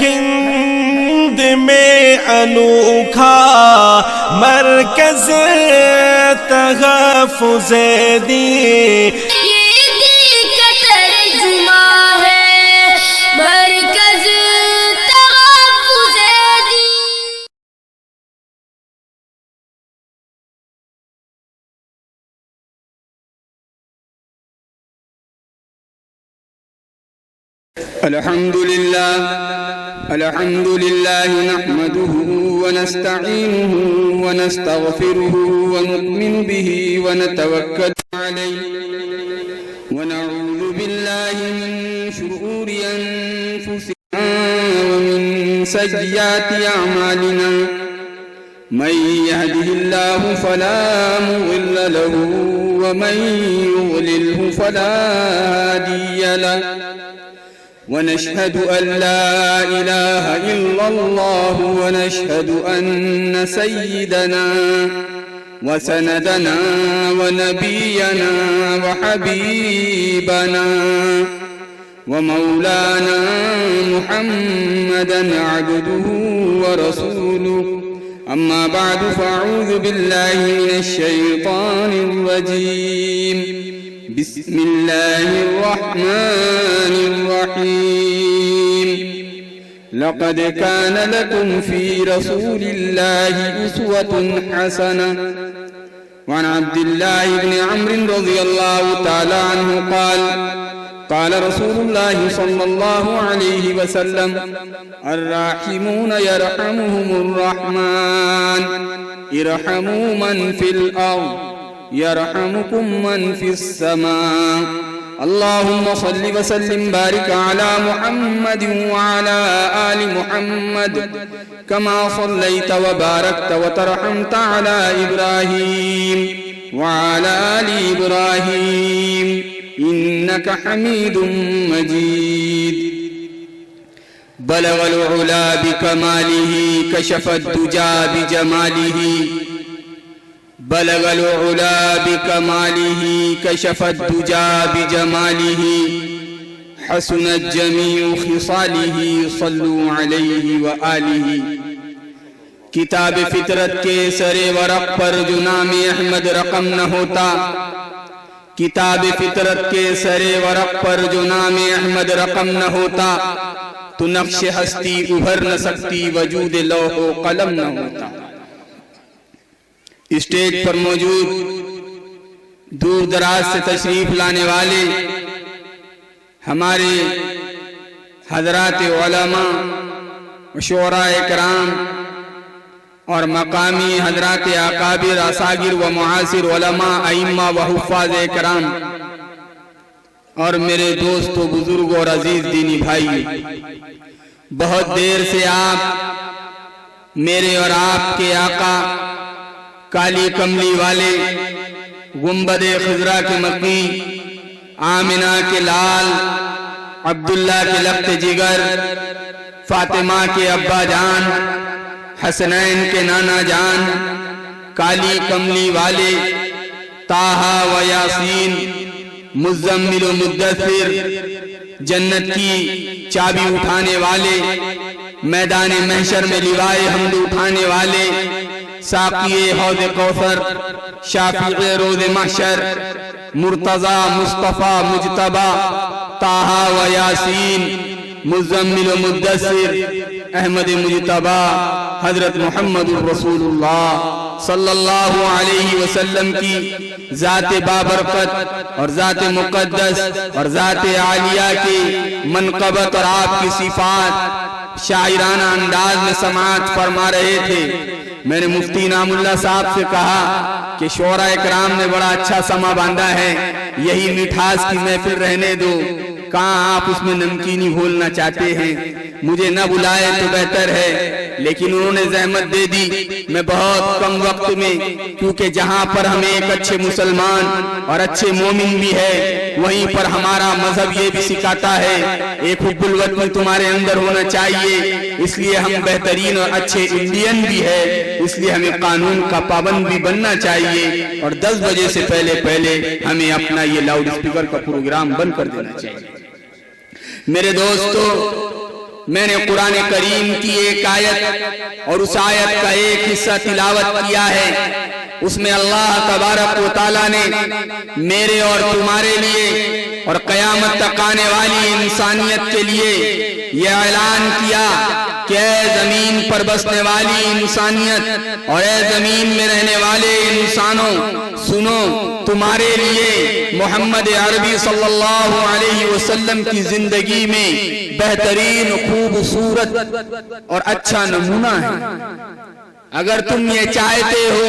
ہند میں انوکھا مرکز تحفظ دین، الحمد لله نحمده ونستعينه ونستغفره ونؤمن به ونتوكل عليه ونعوذ بالله من شرور أنفسنا ومن سيئات أعمالنا، من يهده الله فلا مضل له ومن يضلله فلا هادي له، ونشهد أن لا إله إلا الله ونشهد أن سيدنا وسندنا ونبينا وحبيبنا ومولانا محمدا عبده ورسوله، أما بعد فأعوذ بالله من الشيطان الرجيم، بسم الله الرحمن الرحيم، لقد كان لكم في رسول الله أسوة حسنة، وعن عبد الله بن عمرو رضي الله تعالى عنه قال قال رسول الله صلى الله عليه وسلم الراحمون يرحمهم الرحمن ارحموا من في الأرض يرحمكم من في السماء، اللهم صل وسلم بارك على محمد وعلى آل محمد كما صليت وباركت وترحمت على إبراهيم وعلى آل إبراهيم إنك حميد مجيد، بلغ العلا بكماله كشف الدجى بجماله، بلغ العلا بكماله كشف الدجى بجماله، حسنت جميع خصاله صلوا عليه وآله۔ کتاب فطرت کے سر ورق پر جو نام احمد رقم نہ ہوتا، کتاب فطرت کے سر ورق پر جو نام احمد رقم نہ ہوتا، تو نقش ہستی ابھر نہ سکتی وجود لوح و قلم نہ ہوتا۔ اسٹیج پر موجود دور دراز سے تشریف لانے والے ہمارے حضرات علماء و شعراء کرام اور مقامی حضرات اکابر اساگر و معاصر علماء ائمہ و حفاظ کرام اور میرے دوست و بزرگ اور عزیز دینی بھائی، بہت دیر سے آپ میرے اور آپ کے آقا کالی کملی والے، گنبد خضرا کے مکی، آمنہ کے لال، عبداللہ کے لخت جگر، فاطمہ کے ابا جان، حسنین کے نانا جان، کالی کملی والے، طٰہٰ و یاسین، مزمل و مدثر، جنت کی چابی اٹھانے والے، میدان محشر میں لوائے حمد اٹھانے والے، ساقی حوض کوثر، شافع روز محشر، مرتضیٰ مصطفیٰ مجتبیٰ، طٰہٰ و یاسین، مزمل و مدثر، احمد مجتبیٰ، حضرت محمد رسول اللہ صلی اللہ علیہ وسلم کی ذات بابرکت اور ذات مقدس اور ذات عالیہ کی منقبت اور آپ کی صفات شاعرانہ انداز میں سماعت فرما رہے تھے۔ میں نے مفتی انعام اللہ صاحب سے کہا کہ شعراء کرام نے بڑا اچھا سما باندھا ہے، یہی مٹھاس کی محفل رہنے دو، کہاں آپ اس میں نمکینی گھولنا چاہتے ہیں، مجھے نہ بلائے تو بہتر ہے، لیکن انہوں نے زحمت دے دی۔ میں بہت کم وقت میں، کیونکہ جہاں پر ہمیں ایک اچھے مسلمان اور اچھے مومن بھی ہے، وہیں پر ہمارا مذہب یہ بھی سکھاتا ہے ایک حب الوطن تمہارے اندر ہونا چاہیے، اس لیے ہم بہترین اور اچھے انڈین بھی ہے، اس لیے ہمیں قانون کا پابند بھی بننا چاہیے، اور 10 بجے سے پہلے ہمیں اپنا یہ لاؤڈ اسپیکر کا پروگرام بند کر دینا چاہیے۔ میرے دوستو، میں نے قرآن کریم کی ایک آیت اور اس آیت کا ایک حصہ تلاوت کیا ہے، اس میں اللہ تبارک و تعالیٰ نے میرے اور تمہارے لیے اور قیامت تک آنے والی انسانیت کے لیے یہ اعلان کیا کہ اے زمین پر بسنے والی انسانیت اور اے زمین میں رہنے والے انسانوں، سنو، تمہارے لیے محمد عربی صلی اللہ علیہ وسلم کی زندگی میں بہترین، خوبصورت اور اچھا نمونہ ہے۔ اگر تم یہ چاہتے ہو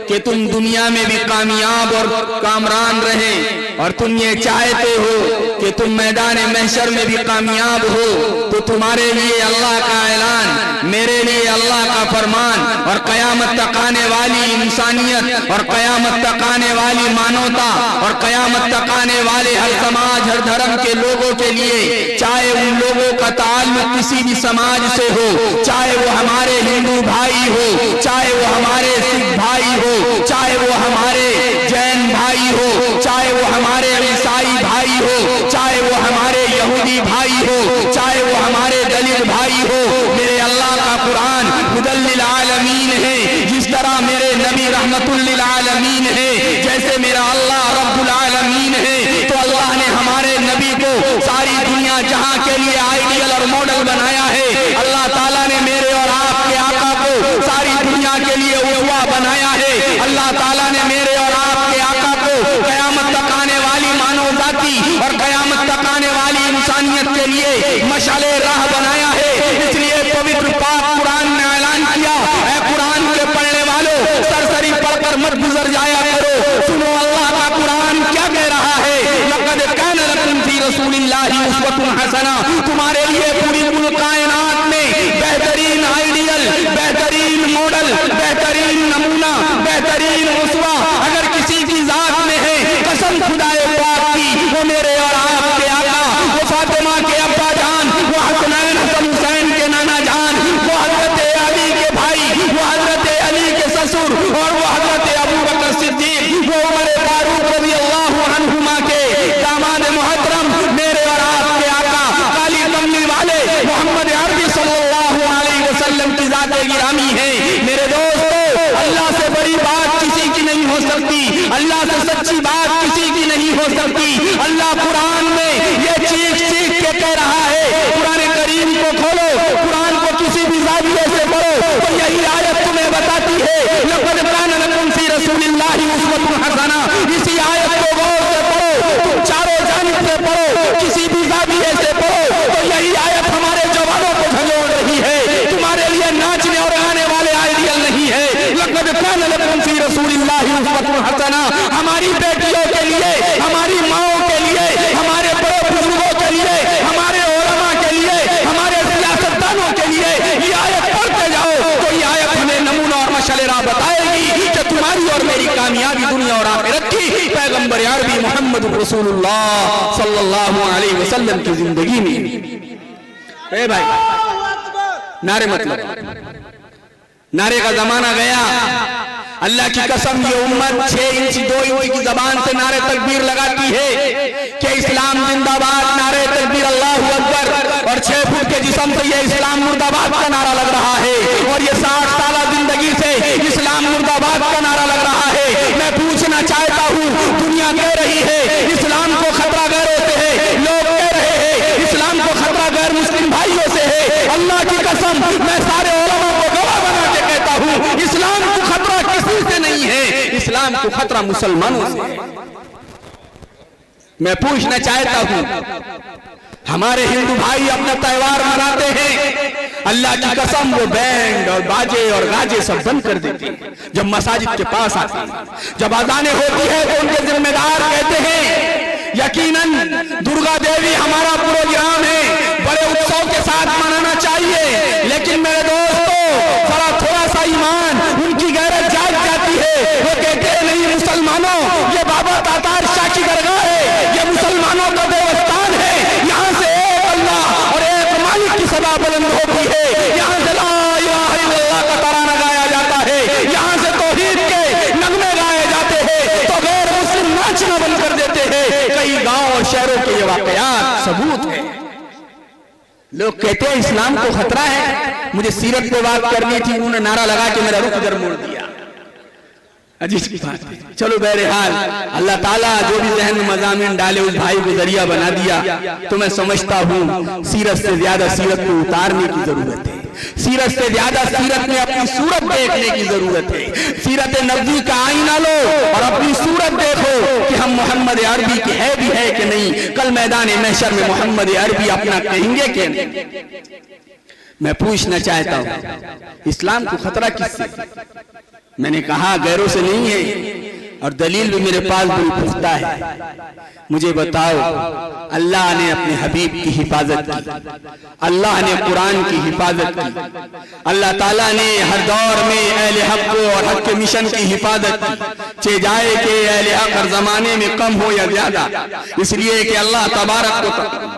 کہ تم دنیا میں بھی کامیاب اور کامران رہے، اور تم یہ چاہتے ہو کہ تم میدان محشر میں بھی کامیاب ہو، تو تمہارے لیے اللہ کا اعلان، میرے لیے اللہ کا فرمان، اور قیامت تک آنے والی انسانیت اور قیامت تک آنے والی مانوتا اور قیامت تک آنے والے ہر سماج، ہر دھرم کے لوگوں کے لیے، چاہے ان لوگوں کا تعلق کسی بھی سماج سے ہو، چاہے وہ ہمارے ہندو بھائی ہو، چاہے وہ ہمارے سکھ بھائی ہو، چاہے وہ ہمارے جین بھائی ہو، چاہے وہ ہمارے عیسائی بھائی ہو، چاہے وہ ہمارے یہودی بھائی ہو، چاہے وہ ہمارے دلت بھائی ہو، میرے اللہ کا قرآن ہدی للعالمین ہے۔ جس طرح میرے نبی رحمت للعالمین ہے، جیسے میرا اللہ رب العالمین ہے، تو اللہ نے ہمارے نبی کو ساری دنیا جہاں کے لیے آئیڈیل اور ماڈل بنایا ہے۔ اللہ تعالیٰ نے میرے اور آپ کے آقا کو ساری دنیا کے لیے اسوہ بنایا ہے۔ اللہ تعالیٰ نے میرے اور آپ کے آقا کو قیامت تک آنے والی مانو ذاتی اور قیامت تک آنے والی انسانیت کے لیے مشعل راہ بنایا ہے۔ اس لیے پوتر پاک قرآن نے اعلان کیا، اے قرآن کے پڑھنے والوں، سرسری پڑھ کر مت گزر جایا کرو، سنو اللہ کا قرآن کیا کہہ رہا ہے۔ لقد کان لکم فی رسول اللہ اسوۃ حسنہ، تمہارے لیے پوری کل کائنات میں بہترین آئیڈیل، بہترین ماڈل، بہترین نمونہ، بہترین اسوہ اگر کسی کی ذات میں ہے، قسم خدائے پاک کی، وہ میرے اور آپ کے آقا، وہ فاطمہ کے ابا جان، وہ حسنین حسن حسین کے نانا جان، وہ حضرت علی کے بھائی، وہ حضرت علی کے سسر، اور وہ حضرت ابو بکر صدیق، وہ عمر فاروق رضی اللہ عنہما کے داماد محترم، میرے اور آپ کے آقا کالی کملی والے محمد عربی صلی اللہ علیہ وسلم کی ذات گرامی ہے۔ میرے دوستو، اللہ سے بڑی بات کسی کی نہیں ہو سکتی، اللہ سے سچی بات کسی کی نہیں ہو سکتی۔ اللہ قرآن میں یہ چیخ چیخ کے کہہ رہا ہے، قرآن کریم کو کھولو، قرآن کو کسی بھی زاویے سے پڑھو تو یہی آیت تمہیں بتاتی ہے، لقد کان لکم فی رسول اللہ اسوۃ حسنہ۔ اسی آیت کو غور سے پڑھو، تم چاروں جانب سے پڑھو، کسی بھی زاویے سے پڑھو تو یہی آیت ہمارے جوانوں کو جھنجھوڑ رہی ہے، تمہارے لیے ناچنے اور گانے والے آئیڈیل نہیں ہے۔ لقد کان لکم فی رسول اللہ اسوۃ حسنہ، ہماری بیٹیوں کے لیے، ہماری ماؤں کے لیے، ہمارے بڑے بزرگوں کے لیے، ہمارے علماء کے لیے، ہمارے سیاستدانوں کے لیے یہ آیت پڑھتے جاؤ تو یہ آیت ہمیں نمونہ اور مشعل راہ بتائے گی کہ تمہاری اور میری کامیابی دنیا اور آخرت کی پیغمبر عربی محمد رسول اللہ صلی اللہ علیہ وسلم کی زندگی میں۔ اے بھائی، نعرے مطلب نعرے کا زمانہ گیا۔ اللہ کی قسم یہ امت 6 انچ 2 انچ کی زبان سے نعرے تکبیر لگاتی ہے کہ اسلام زندہ باد، نعرے تکبیر اللہ اکبر، اور 6 فٹ کے جسم سے یہ اسلام مرد آباد کا نعرہ لگ رہا ہے، اور یہ 60 سالہ زندگی سے اسلام مرد آباد کا نعرہ لگ رہا ہے۔ میں پوچھنا چاہتا ہوں، دنیا کہہ رہی ہے اسلام کو خطرہ غیروں سے ہے، لوگ کہہ رہے ہیں اسلام کو خطرہ غیر مسلم بھائیوں سے ہے۔ اللہ کی قسم میں سارے علماء کو گواہ بنا کے کہتا ہوں، اسلام کو خطرہ کسی سے نہیں ہے، اسلام کو خطرہ مسلمانوں سے ہے۔ میں پوچھنا چاہتا ہوں، ہمارے ہندو بھائی اپنا تہوار مناتے ہیں، اللہ کی قسم وہ بینڈ اور باجے اور گاجے سب بند کر دیتے ہیں جب مساجد کے پاس آتے ہیں۔ جب اذانیں ہوتی ہے تو ان کے ذمہ دار کہتے ہیں یقیناً درگا دیوی ہمارا پروگرام ہے، بڑے اتسو کے ساتھ منانا چاہیے، لیکن میرے دوستو ذرا تھوڑا سا ایمان، ان کی غیرت جاگ جاتی ہے۔ وہ کہتے ہیں نہیں مسلمانوں، یہ بابا تاتار شاہ کی درگاہ ہے، یہ مسلمانوں کا دیوستان ہے، یہاں سے ایک اللہ اور ایک مالک کی صدا بلند ہوتی ہے، یہاں سے لا الہ الا اللہ کا ترانہ گایا جاتا ہے، یہاں سے توحید کے نغمے گائے جاتے ہیں، تو غیر مسلم ناچنا بند کر دیتے ہیں۔ کئی گاؤں اور شہروں کے یہ واقعات ثبوت ہیں۔ لوگ لوگ کہتے ہیں اسلام کو خطرہ ہے. مجھے سیرت پہ بات کرنی تھی, انہوں نے نعرہ لگا کے میرا رخ ادھر موڑ دیا. عجیب بات ہے. چلو بہرحال اللہ تعالیٰ جو بھی ذہن میں مضامین ڈالے اس بھائی کو ذریعہ بنا دیا. تو میں سمجھتا ہوں سیرت سے زیادہ سیرت کو اتارنے کی ضرورت ہے, سیرت سے زیادہ سیرت میں اپنی صورت دیکھنے کی ضرورت ہے. سیرت نبوی کا آئینہ لو اور اپنی صورت دیکھو کہ ہم محمد عربی کے ہے بھی ہے کہ نہیں. کل میدان محشر میں محمد عربی اپنا کہیں گے کہ نہیں. میں پوچھنا چاہتا ہوں اسلام کو خطرہ کس سے؟ میں نے کہا غیروں سے نہیں ہے, اور دلیل بھی میرے پاس بڑی پختہ ہے. مجھے بتاؤ, اللہ نے اپنے حبیب کی حفاظت کی, اللہ نے قرآن کی حفاظت کی, اللہ تعالیٰ نے ہر دور میں اہل حق کو اور حق کے مشن کی حفاظت کی, چاہے جائے کہ اہل حق ہر زمانے میں کم ہو یا زیادہ, اس لیے کہ اللہ تبارک کو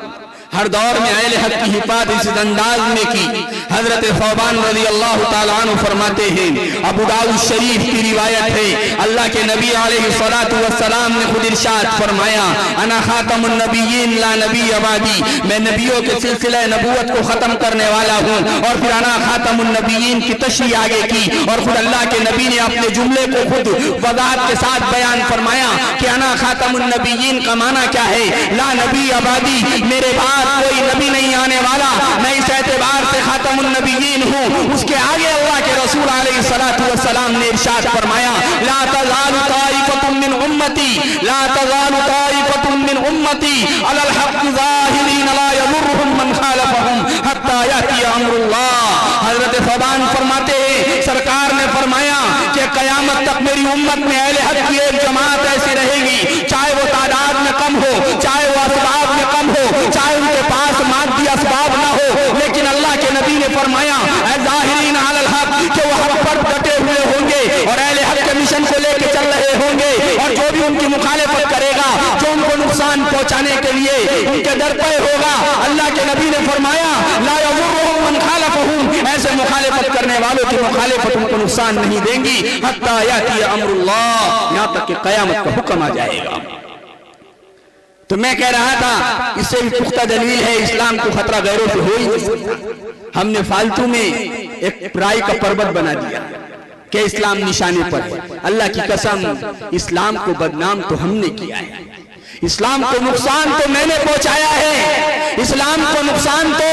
ہر دور میں اہل حق کی حفاظت اس انداز میں کی. حضرت ثوبان رضی اللہ تعالیٰ عنہ فرماتے ہیں, ابو داؤد شریف کی روایت ہے, اللہ کے نبی علیہ الصلوۃ والسلام نے خود ارشاد فرمایا, انا خاتم النبیین لا نبی بعدی, میں نبیوں کے سلسلہ نبوت کو ختم کرنے والا ہوں. اور پھر انا خاتم النبیین کی تشریح آگے کی, اور خود اللہ کے نبی نے اپنے جملے کو خود وضاحت کے ساتھ بیان فرمایا کہ انا خاتم النبیین کا معنی کیا ہے. لا نبی بعدی, میرے بعد کوئی نبی نہیں آنے والا, میں اس اعتبار سے خاتم النبیین ہوں. اس کے آگے اللہ کے رسول علیہ الصلوۃ والسلام نے ارشاد فرمایا, لا تزال طائفة من امتی, لا تزال طائفة من امتی علی الحق ظاہرین لا یضرهم من خالفهم حتی یأتی امر اللہ. حضرت ثوبان فرماتے ہیں سرکار نے فرمایا کہ قیامت تک میری امت میں اہل حق کی ایک جماعت ایسی رہے گی, چاہے وہ تعداد میں کم ہو, چاہے وہ اسباب میں کم ہو, چاہے ان کے پاس مادی اسباب نہ ہو, لیکن اللہ کے نبی نے فرمایا اے ظاہرین علی الحق, کہ وہ حق پر ڈٹے ہوئے ہوں گے اور اہل حق کے مشن کو لے کے چل رہے ہوں گے, اور جو بھی ان کی مخالفت کرے گا, جو ان کو نقصان پہنچانے کے لیے ان کے در پہ ہوگا, اللہ کے نبی نے فرمایا لا یضرهم من خالفهم, ایسے مخالفت کرنے والوں کی مخالفت ان کو نقصان نہیں دیں گی حتی یأتی امر اللہ, یہاں تک کہ قیامت کا حکم آ جائے گا. تو میں کہہ رہا تھا اس سے بھی پختہ دلیل ہے اسلام کو خطرہ غیروں سے ہو ہی نہیں سکتا. ہم نے فالتو میں ایک رائے کا پربت بنا دیا کہ اسلام نشانے پر ہے. اللہ کی قسم اسلام کو بدنام تو ہم نے کیا ہے, اسلام کو نقصان تو میں نے پہنچایا ہے, اسلام کو نقصان تو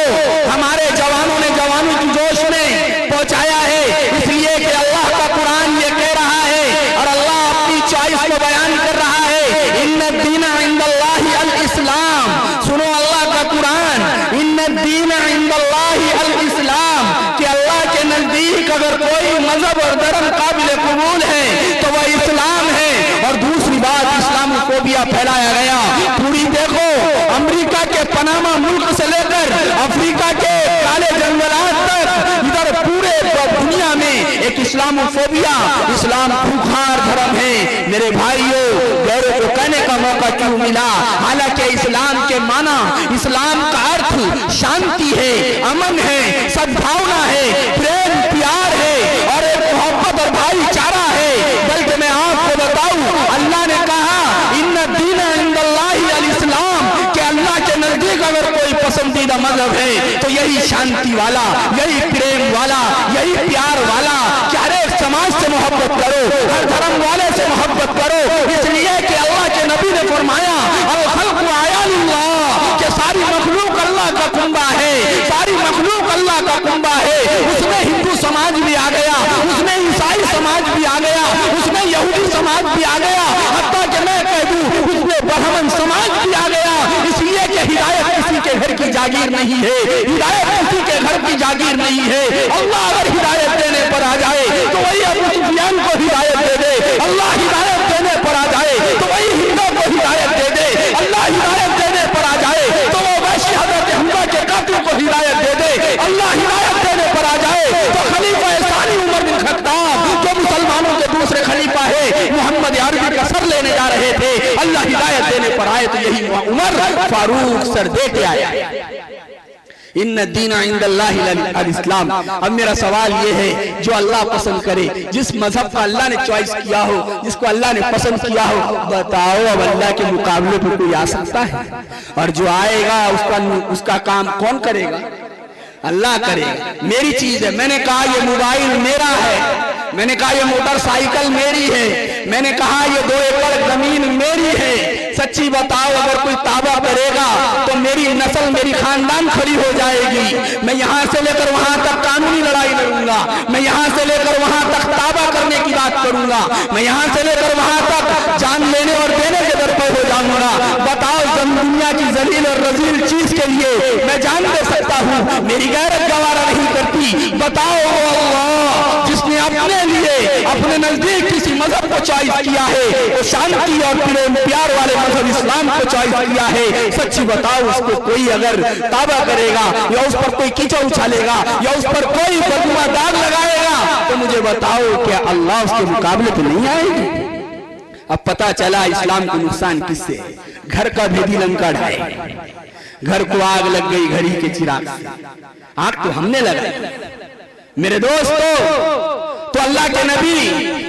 ہمارے جوانوں نے جوانوں کی جوش میں پہنچایا ہے. اس لیے کہ اللہ کا قرآن یہ کہہ رہا ہے اور اللہ اپنی چوائس کو بیان کر رہا ہے, ان الدین عند اللہ الاسلام. سنو اللہ کا قرآن, ان الدین عند اللہ الاسلام, کہ اللہ کے نزدیک اگر کوئی مذہب اور دھرم قابل قبول ہے تو وہ اسلام ہے. اور دوسری بات, اسلاموفوبیا پھیلایا گیا پوری, دیکھو امریکہ کے پناما ملک سے لے کر افریقہ کے کالے جنگلات تک, ادھر پورے دنیا میں ایک اسلاموفوبیا, اسلام خوخار دھرم ہے. میرے بھائیوں, غیروں کو کہنے کا موقع کیوں ملا, حالانکہ اسلام کے معنی, اسلام کا ارتھ شانتی ہے, امن ہے, سدبھاونا ہے, پریم پیار ہے, اور ایک محبت اور بھائی چارہ ہے. بلکہ میں آپ کو بتاؤں, اللہ نے کہا ان الدین عند اللہ الاسلام, کہ اللہ کے نزدیک اگر کوئی پسندیدہ مذہب ہے تو یہی شانتی والا, یہی پریم والا, یہی پیار والا, کہ ہر ایک سماج سے محبت کرو, ہر دھرم والے سے محبت کرو. اس لیے کہ اللہ کے نبی نے فرمایا الخلق عیال اللہ, کہ ساری مخلوق اللہ کا کنبہ ہے, ساری مخلوق اللہ کا کنبہ ہے. اس میں ہندو سماج بھی آ گیا, اس میں عیسائی سماج بھی آ گیا, اس میں یہودی سماج بھی آ گیا, حتیٰ کہ میں کہہ دوں اس میں برہمن سماج بھی آ گیا. اس لیے کہ ہدایت کسی کے گھر کی جاگیر نہیں ہے, ہدایت کسی کے گھر کی جاگیر نہیں ہے. اللہ اگر ہدایت دینے پر آ جائے تو وہی ابو سفیان کو ہدایت دے دے, اللہ ہدایت دینے پر آ جائے تو وہی ہندو کو ہدایت دے دے, اللہ ہدایت دینے پر آ جائے تو وہ وحشی حضرت حمزہ کے قاتل کو ہدایت دے دے, اللہ ہدایت دینے پر آ جائے تو خلیفہ ثانی عمر بن خطاب, جو مسلمانوں کے دوسرے خلیفہ ہے, محمد عربی کا سر لینے جا رہے تھے, اللہ ہدایت دینے پر آئے تو یہی عمر فاروق سر دے کے آیا. ان الدین عند اللہ الاسلام. اب میرا سوال یہ ہے, جو اللہ پسند کرے, جس مذہب کا اللہ نے چوائس کیا ہو, جس کو اللہ نے پسند کیا ہو, بتاؤ اب اللہ کے مقابلے پر کوئی آ سکتا ہے؟ اور جو آئے گا اس کا کام کون کرے گا؟ اللہ کرے میری چیز ہے. میں نے کہا یہ موبائل میرا ہے, میں نے کہا یہ موٹر سائیکل میری ہے, میں نے کہا یہ 2 ایکڑ زمین میری ہے. سچی بتاؤ اگر کوئی توبہ کرے گا تو میری نسل, میری خاندان کھڑی ہو جائے گی. میں یہاں سے لے کر وہاں تک قانونی لڑائی لڑوں گا, میں یہاں سے لے کر وہاں تک توبہ کرنے کی بات کروں گا, میں یہاں سے لے کر وہاں تک جان لینے اور دینے کے در پہ ہو جاؤں گا. بتاؤ دنیا کی ذلیل اور رذیل چیز کے لیے میں جان دے سکتا ہوں, میری غیرت گوارا نہیں کرتی. بتاؤ وہ اللہ جس نے اپنے لیے اپنے نزدیک کسی مذہب کو چوائس کیا ہے, وہ شانتی اور پیار والے مذہب اسلام کو چوائس کیا ہے. سچی بتاؤ اس کو کوئی اگر توبہ کرے گا یا اس پر کوئی کیچڑ اچھالے گا یا اس پر کوئی بدنما داغ لگائے گا تو مجھے بتاؤ کہ اللہ اس کے مقابلے تو نہیں آئے گی. اب پتا چلا اسلام کو نقصان کس سے, گھر کا بھیدی لنکڑ ہے. گھر کو آگ لگ گئی گھڑی کے چراغ سے, آگ تو ہم نے لگائی. میرے دوستو تو اللہ کے نبی,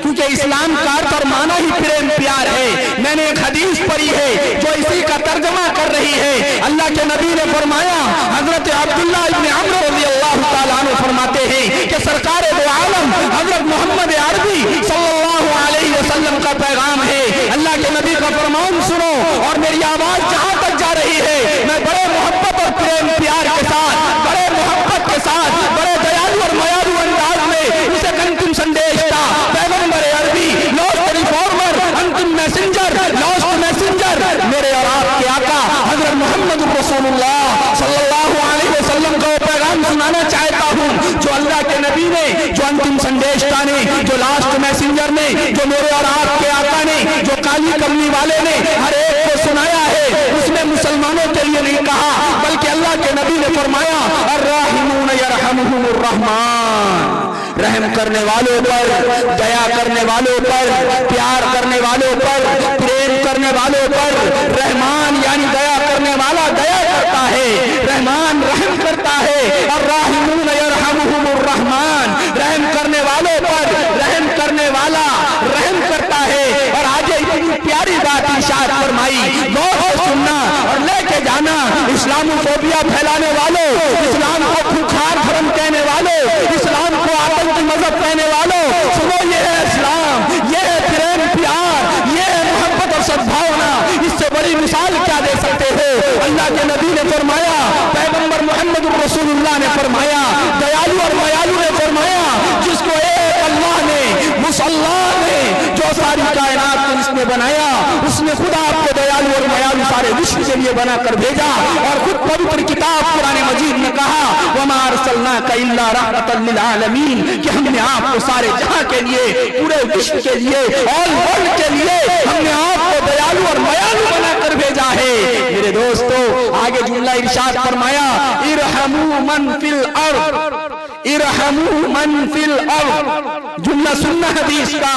کیونکہ اسلام کا ارتھ اور معنی ہی پریم پیار ہے, میں نے ایک حدیث پڑھی ہے جو اسی کا ترجمہ کر رہی ہے. اللہ کے نبی نے فرمایا, حضرت عبداللہ ابن عمرو رضی اللہ تعالیٰ عنہ فرماتے ہیں کہ سرکار دو عالم حضرت محمد عربی صلی اللہ علیہ وسلم کا پیغام ہے. اللہ کے نبی کا فرمان سنو اور میری آواز جہاں تک جا رہی ہے میں بڑے محبت اور پریم پیار کے ساتھ, بڑے محبت کے ساتھ, بڑے دیالو اور میالو انداز میں اسے انتم سندیش تھا پیغمبر عربی, لاسٹ ریفارمر, انتم میسنجر, لاسٹ میسنجر, میرے اور آپ کے آقا حضرت محمد رسول اللہ صلی اللہ علیہ وسلم کا پیغام سنانا چاہتا ہوں جو اللہ کے نبی نے, جو انتم سندیشتا نے, جو لاسٹ میسنجر نے, جو میرے اور آپ کے آقا نے, جو کالی کملی والے نے ہر ایک کو سنایا ہے. اس نے مسلمانوں کے لیے نہیں کہا بلکہ اللہ کے نبی نے فرمایا الراحمون یرحمہم الرحمن, رحم کرنے والوں پر, دیا کرنے والوں پر, پیار کرنے والوں پر, پریم کرنے والوں پر, رحمان یعنی دیا کرنے والا دیا کرتا ہے, رحمان رحم کرتا ہے. الراحمون یرحمہم الرحمن, رحم کرنے والوں پر رحم کرنے والا رحم کرتا ہے. اور آگے اتنی پیاری بات ارشاد فرمائی, غور سے سننا اور لے کے جانا. اسلاموفوبیا پھیلانے والوں, اسلام کو کھوکھار دھرم کہنے والوں, اسلام کو آتنکی مذہب کہنے والوں, سنو یہ ہے اسلام, یہ ہے پریم پیار, یہ ہے محبت اور سدبھاونا. اس سے بڑی مثال کیا دے سکتے ہو. اللہ کے نبی نے فرمایا, پیغمبر محمد رسول اللہ نے فرمایا, دیالو اور میالو نے فرمایا, جس کو ایک اللہ نے, اللہ نے جو ساری کائنات کو اس نے بنایا, اس نے خدا آپ کو دیالو اور میالو سارے وشو کے لیے بنا کر بھیجا. اور خود پوتر کتاب قرآن مجید نے کہا وما ارسلناک الا رحمۃ للعالمین, کہ ہم نے آپ کو سارے جہاں کے لیے, پورے وشو کے لیے, آل ورلڈ کے لیے ہم نے آپ کو دیالو اور میالو بنا کر بھیجا ہے. میرے دوستو آگے جملہ ارشاد فرمایا ارحموا من فی الارض, ارحموا من فی الارض. جملہ سننا حدیث کا,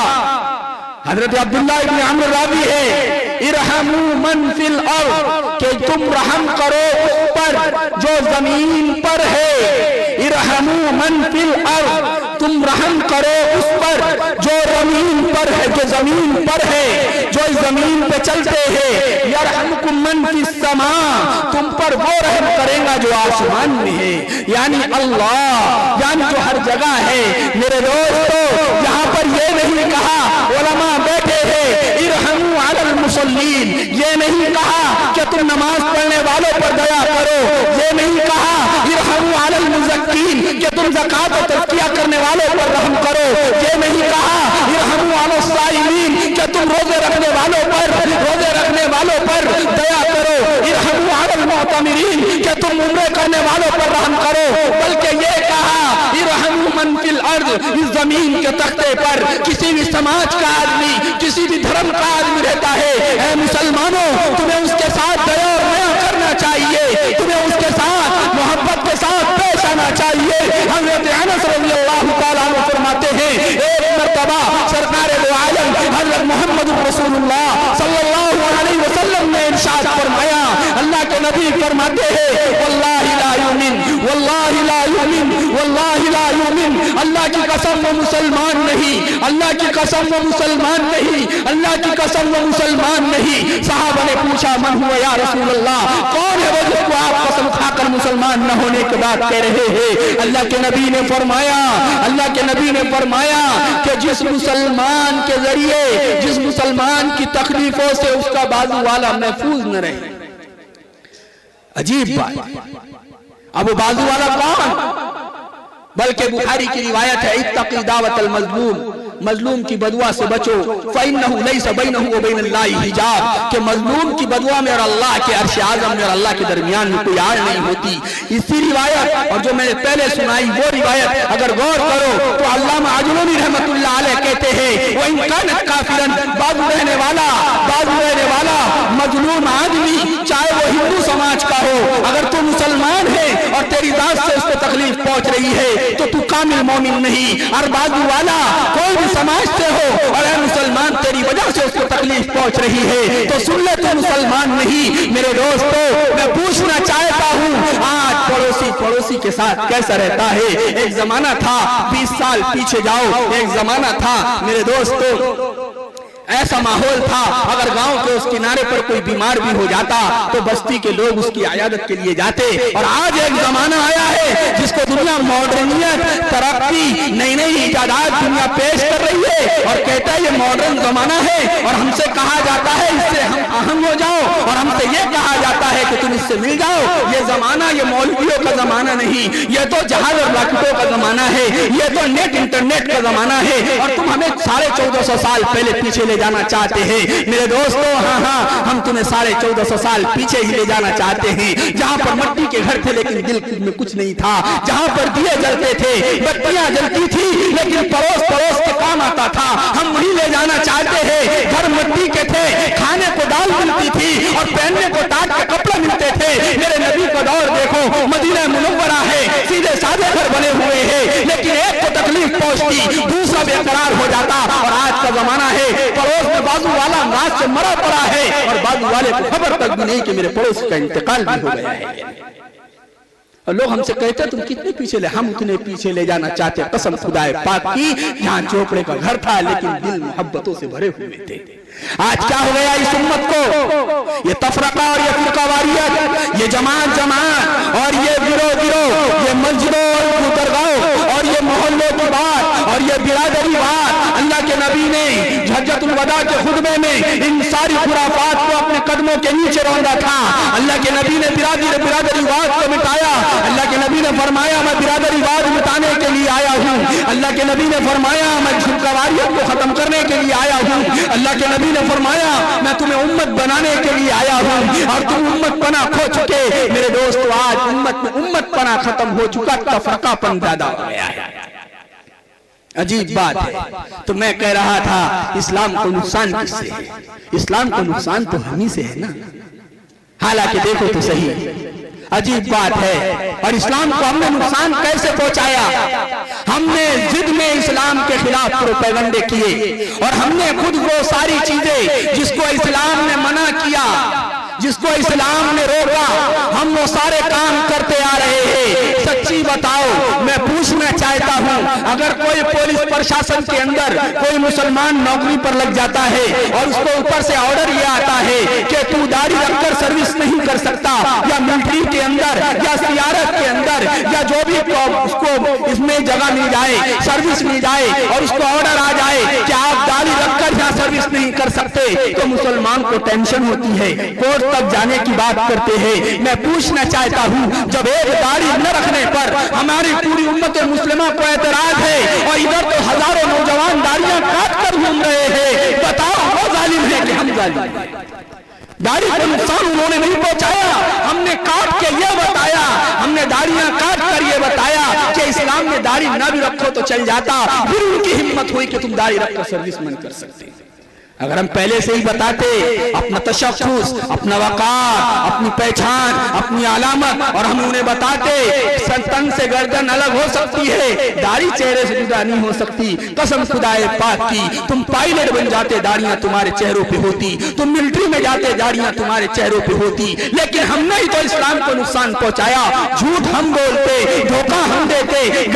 حضرت عبداللہ ابن عمرو راوی ہے, ارحموا من فی الارض, کہ تم رحم کرو اس پر جو زمین پر ہے. ارحموا من فی الارض, تم رحم کرو اس پر جو زمین پر ہے, جو زمین پر ہے, جو زمین پہ چلتے ہیں. یرحمکم من فی السماء, تم پر وہ رحم کرے گا جو آسمان میں ہے, یعنی اللہ, یعنی جو ہر جگہ ہے. میرے دوستو یہاں پر یہ نہیں کہا, علماء بیٹھے ہیں, ارحموا علی المصلین, یہ نہیں کہا کہ تم نماز پڑھنے والوں پر دیا کرو, یہ نہیں کہا ارحموا علی المزکین کہ تم زکوٰۃ و تزکیہ کرنے والوں پر رحم کرو, یہ نہیں کہا ارحموا علی الصائمین کہ تم روزے رکھنے والوں پر, روزے رکھنے والوں پر دیا کرو, ارحموا علی المعتمرین کہ تم عمرے کرنے والوں پر رحم کرو, بلکہ یہ کہا ارحموا من فی الارض, اس زمین کے تختے پر کسی بھی سماج کا آدمی, کسی بھی دھرم کا آدمی رہتا ہے, اے مسلمانوں تمہیں اس کے ساتھ دیا اور میا کرنا چاہیے, تمہیں اس کے ساتھ محبت کے ساتھ پیش آنا چاہیے. حضرت انس رضی اللہ تعالیٰ عنہ فرماتے ہیں ایک مرتبہ سرکار دو عالم حضرت محمد رسول اللہ صلی اللہ علیہ وسلم نے ارشاد فرمایا, اللہ کے نبی فرماتے ہیں واللہ لا یؤمن, واللہ لا یؤمن واللہ لا یؤمن، اللہ کی قسم وہ مسلمان نہیں، اللہ کی قسم وہ مسلمان نہیں، اللہ کی قسم وہ مسلمان نہیں۔ صحابہ نے پوچھا من ہوا یا رسول اللہ، کون ہے وہ جس کو آپ قسم کھا کر مسلمان نہ ہونے کے بعد کہہ رہے ہیں؟ اللہ کے نبی نے فرمایا، اللہ کے نبی نے فرمایا کہ جس مسلمان کے ذریعے، جس مسلمان کی تکلیفوں سے اس کا بازو والا محفوظ نہ رہے۔ عجیب بات، اب وہ بازو والا کون؟ بلکہ بخاری کی روایت ہے اتقی دعوت المظلوم، مظلوم کی بدعا سے بچو، فإنہ لیس بینہ وبین اللہ حجاب، کہ مظلوم کی بدعا میں اور اللہ کے عرش اعظم میں اور اللہ کے درمیان میں کوئی آڑ نہیں ہوتی۔ اسی روایت اور جو میں نے پہلے سنائی وہ روایت اگر غور کرو تو علامہ عجلونی رحمت اللہ علیہ کہتے ہیں وَإِن كَانَتْ كَافِرًا، بازو رہنے والا مظلوم آدمی چاہے وہ ہندو سماج کا ہو، اگر تو مسلمان ہے اور تیری ذات سے اس کو تکلیف پہنچ رہی ہے تو تو کامل مومن نہیں، اور بازو والا کوئی بھی سماج سے ہو اور اے مسلمان تیری وجہ سے اس کو تکلیف پہنچ رہی ہے تو سن لے تو مسلمان نہیں۔ میرے دوستو میں پوچھنا چاہتا ہوں آج پڑوسی کے ساتھ کیسا رہتا ہے؟ ایک زمانہ تھا، 20 سال پیچھے جاؤ، ایک زمانہ تھا میرے دوستو، ایسا ماحول تھا اگر گاؤں کے اس کنارے پر کوئی بیمار بھی ہو جاتا تو بستی کے لوگ اس کی عیادت کے لیے جاتے۔ اور آج ایک زمانہ آیا ہے جس کو دنیا ماڈرنیت، ترقی، نئی نئی ایجادات دنیا پیش کر رہی ہے اور کہتا ہے یہ ماڈرن زمانہ ہے، اور ہم سے کہا جاتا ہے اس سے ہم اہم ہو جاؤ، اور ہم سے یہ کہا جاتا ہے کہ تم اس سے مل جاؤ۔ یہ زمانہ یہ مولویوں کا زمانہ نہیں، یہ تو جہاز اور راکٹوں کا زمانہ ہے، یہ تو نیٹ انٹرنیٹ کا زمانہ ہے، اور تم ہمیں 1450 سال پہلے پیچھے لے جانا چاہتے ہیں۔ میرے دوستو ہاں ہم تمہیں 1450 سال پیچھے ہی لے جانا چاہتے ہیں، جہاں پر مٹی کے گھر تھے لیکن دل میں کچھ نہیں تھا، جہاں پر دیے جلتے تھے، بتیاں جلتی تھی لیکن پڑوس کے کام آتا تھا، ہم وہیں لے جانا چاہتے ہیں۔ گھر مٹی کے تھے، کھانے کو دال ملتی تھی اور پہننے کو ٹاٹ کے کپڑے ملتے تھے۔ میرے نبی کا دور دیکھو، مدینہ منورہ ہے، سیدھے سادے گھر بنے ہوئے ہیں، لیکن ایک کو تکلیف پہنچتی دوسرا بے قرار ہو جاتا۔ اور آج کا زمانہ ہے پڑوس میں بازو والا ناز سے مرا پڑا ہے اور بازو والے کو خبر تک بھی نہیں کہ میرے پڑوس کا انتقال بھی ہو گیا ہے۔ اور لوگ ہم سے کہتے تم کتنے پیچھے لے، ہم اتنے پیچھے لے جانا چاہتے، قسم خدائے پاک کی، یہاں چوپڑے کا گھر تھا لیکن دل محبتوں سے بھرے ہوئے تھے۔ آج کیا ہو گیا اس امت کو؟ یہ تفرقہ اور یہ فرقہ واریت، یہ جماعت اور یہ گروہ یہ مسجدوں اور درگاہوں اور یہ محلوں کی بات اور یہ برادری بات، اللہ کے نبی نے حجۃ الوداع کے خطبے میں ان ساری خرافات کو اپنے قدموں کے نیچے روندا تھا۔ اللہ کے نبی نے برادری واد کو مٹایا۔ اللہ کے نبی نے فرمایا میں برادری واد مٹانے کے لیے آیا ہوں۔ اللہ کے نبی نے فرمایا میں فرقہ واریت کو ختم کرنے کے لیے آیا ہوں۔ اللہ کے نبی نے فرمایا میں تمہیں امت بنانے کے لیے آیا ہوں، اور تم امت پناہ کھو چکے۔ میرے دوستو آج امت میں امت پناہ ختم ہو چکا، تفرقہ پن پیدا ہو گیا ہے۔ عجیب بات ہے۔ تو میں کہہ رہا تھا اسلام کو نقصان کس سے ہے؟ اسلام کو نقصان تو ہم ہی سے ہے نا۔ حالانکہ دیکھو تو صحیح، عجیب بات ہے۔ اور اسلام کو ہم نے نقصان کیسے پہنچایا؟ ہم نے ضد میں اسلام کے خلاف پروپیگنڈے کیے، اور ہم نے خود وہ ساری چیزیں جس کو اسلام نے منع کیا، جس کو اسلام نے روکا، ہم وہ سارے کام کرتے آ رہے ہیں۔ سچی بتاؤ، میں پوچھنا چاہتا ہوں، اگر کوئی پولیس پرشاسن کے اندر کوئی مسلمان نوکری پر لگ جاتا ہے اور اس کو اوپر سے آرڈر یہ آتا ہے کہ تو داڑھی رکھ کر سروس نہیں کر سکتا، یا ملٹری کے اندر یا سیارت کے اندر یا جو بھی اس کو اس میں جگہ مل جائے، سروس مل جائے، اور اس کو آرڈر آ جائے کہ آپ داڑھی رکھ کر یہاں سروس نہیں کر سکتے، تو مسلمان کو ٹینشن ہوتی ہے، کورٹ تک جانے کی بات کرتے ہیں۔ میں پوچھنا چاہتا ہوں، جب ایک داڑھی نہ رکھنے پر ہماری پوری امت مسلمہ کو اعتراض ہے اور ادھر تو ہزاروں نوجوان داڑیاں کاٹ کر گھوم رہے ہیں، بتاؤ وہ ظالم ہے کہ ہم ظالم؟ داڑھی کو نقصان انہوں نے نہیں پہنچایا، ہم نے کاٹ کے یہ بتایا، ہم نے داڑیاں کاٹ کر یہ بتایا کہ اسلام میں داڑھی نہ بھی رکھو تو چل جاتا، پھر ان کی ہمت ہوئی کہ تم داڑھی رکھ کر سروس مند کر سکتے۔ اگر ہم پہلے سے ہی بتاتے اپنا تشخص، اپنا وقار، اپنی پہچان، اپنی علامت، اور ہم انہیں بتاتے تن سے گردن الگ ہو سکتی ہے، داڑھی چہرے سے جدا نہیں ہو سکتی، قسم خدائے پاک کی تم پائلٹ بن جاتے، داڑیاں تمہارے چہروں پہ ہوتی، تم ملٹری میں جاتے، داڑیاں تمہارے چہروں پہ ہوتی۔ لیکن ہم نے ہی تو اسلام کو نقصان پہنچایا، جھوٹ ہم بولتے، دھوکہ ہم دیتے،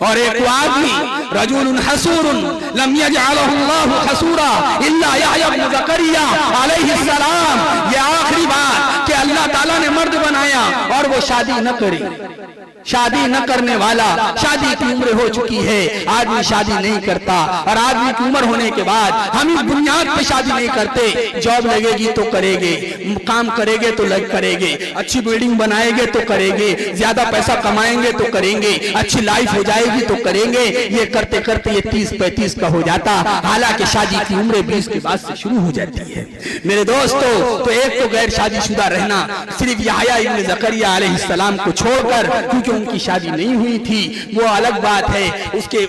اور ایک آدمی رجل حسور لم یجعلہ اللہ حسورا الا یحیی بن زکریا علیہ السلام. یہ آخری بات کہ اللہ تعالیٰ نے مرد بنایا اور وہ شادی نہ کرے. شادی نہ کرنے والا، شادی کی عمر ہو چکی ہے، آدمی شادی نہیں کرتا. اور آدمی کی عمر ہونے کے بعد ہم اس بنیاد پہ شادی نہیں کرتے. جاب لگے گی تو کرے گے، کام کرے گے تو کرے گے، اچھی بلڈنگ بنائیں گے تو کریں گے، زیادہ پیسہ کمائیں گے تو کریں گے، اچھی لائف ہو جائے گی تو کریں گے. یہ کرتے کرتے یہ 30-35 کا ہو جاتا، حالانکہ شادی کی عمر 20 کے بعد سے شروع ہو جاتی ہے. میرے دوستو، تو ایک تو غیر شادی شدہ رہنا، صرف یحییٰ ابن زکریا علیہ السلام کو چھوڑ کر، کیونکہ ان کی شادی نہیں ہوئی تھی، وہ الگ بات ہے. اس کے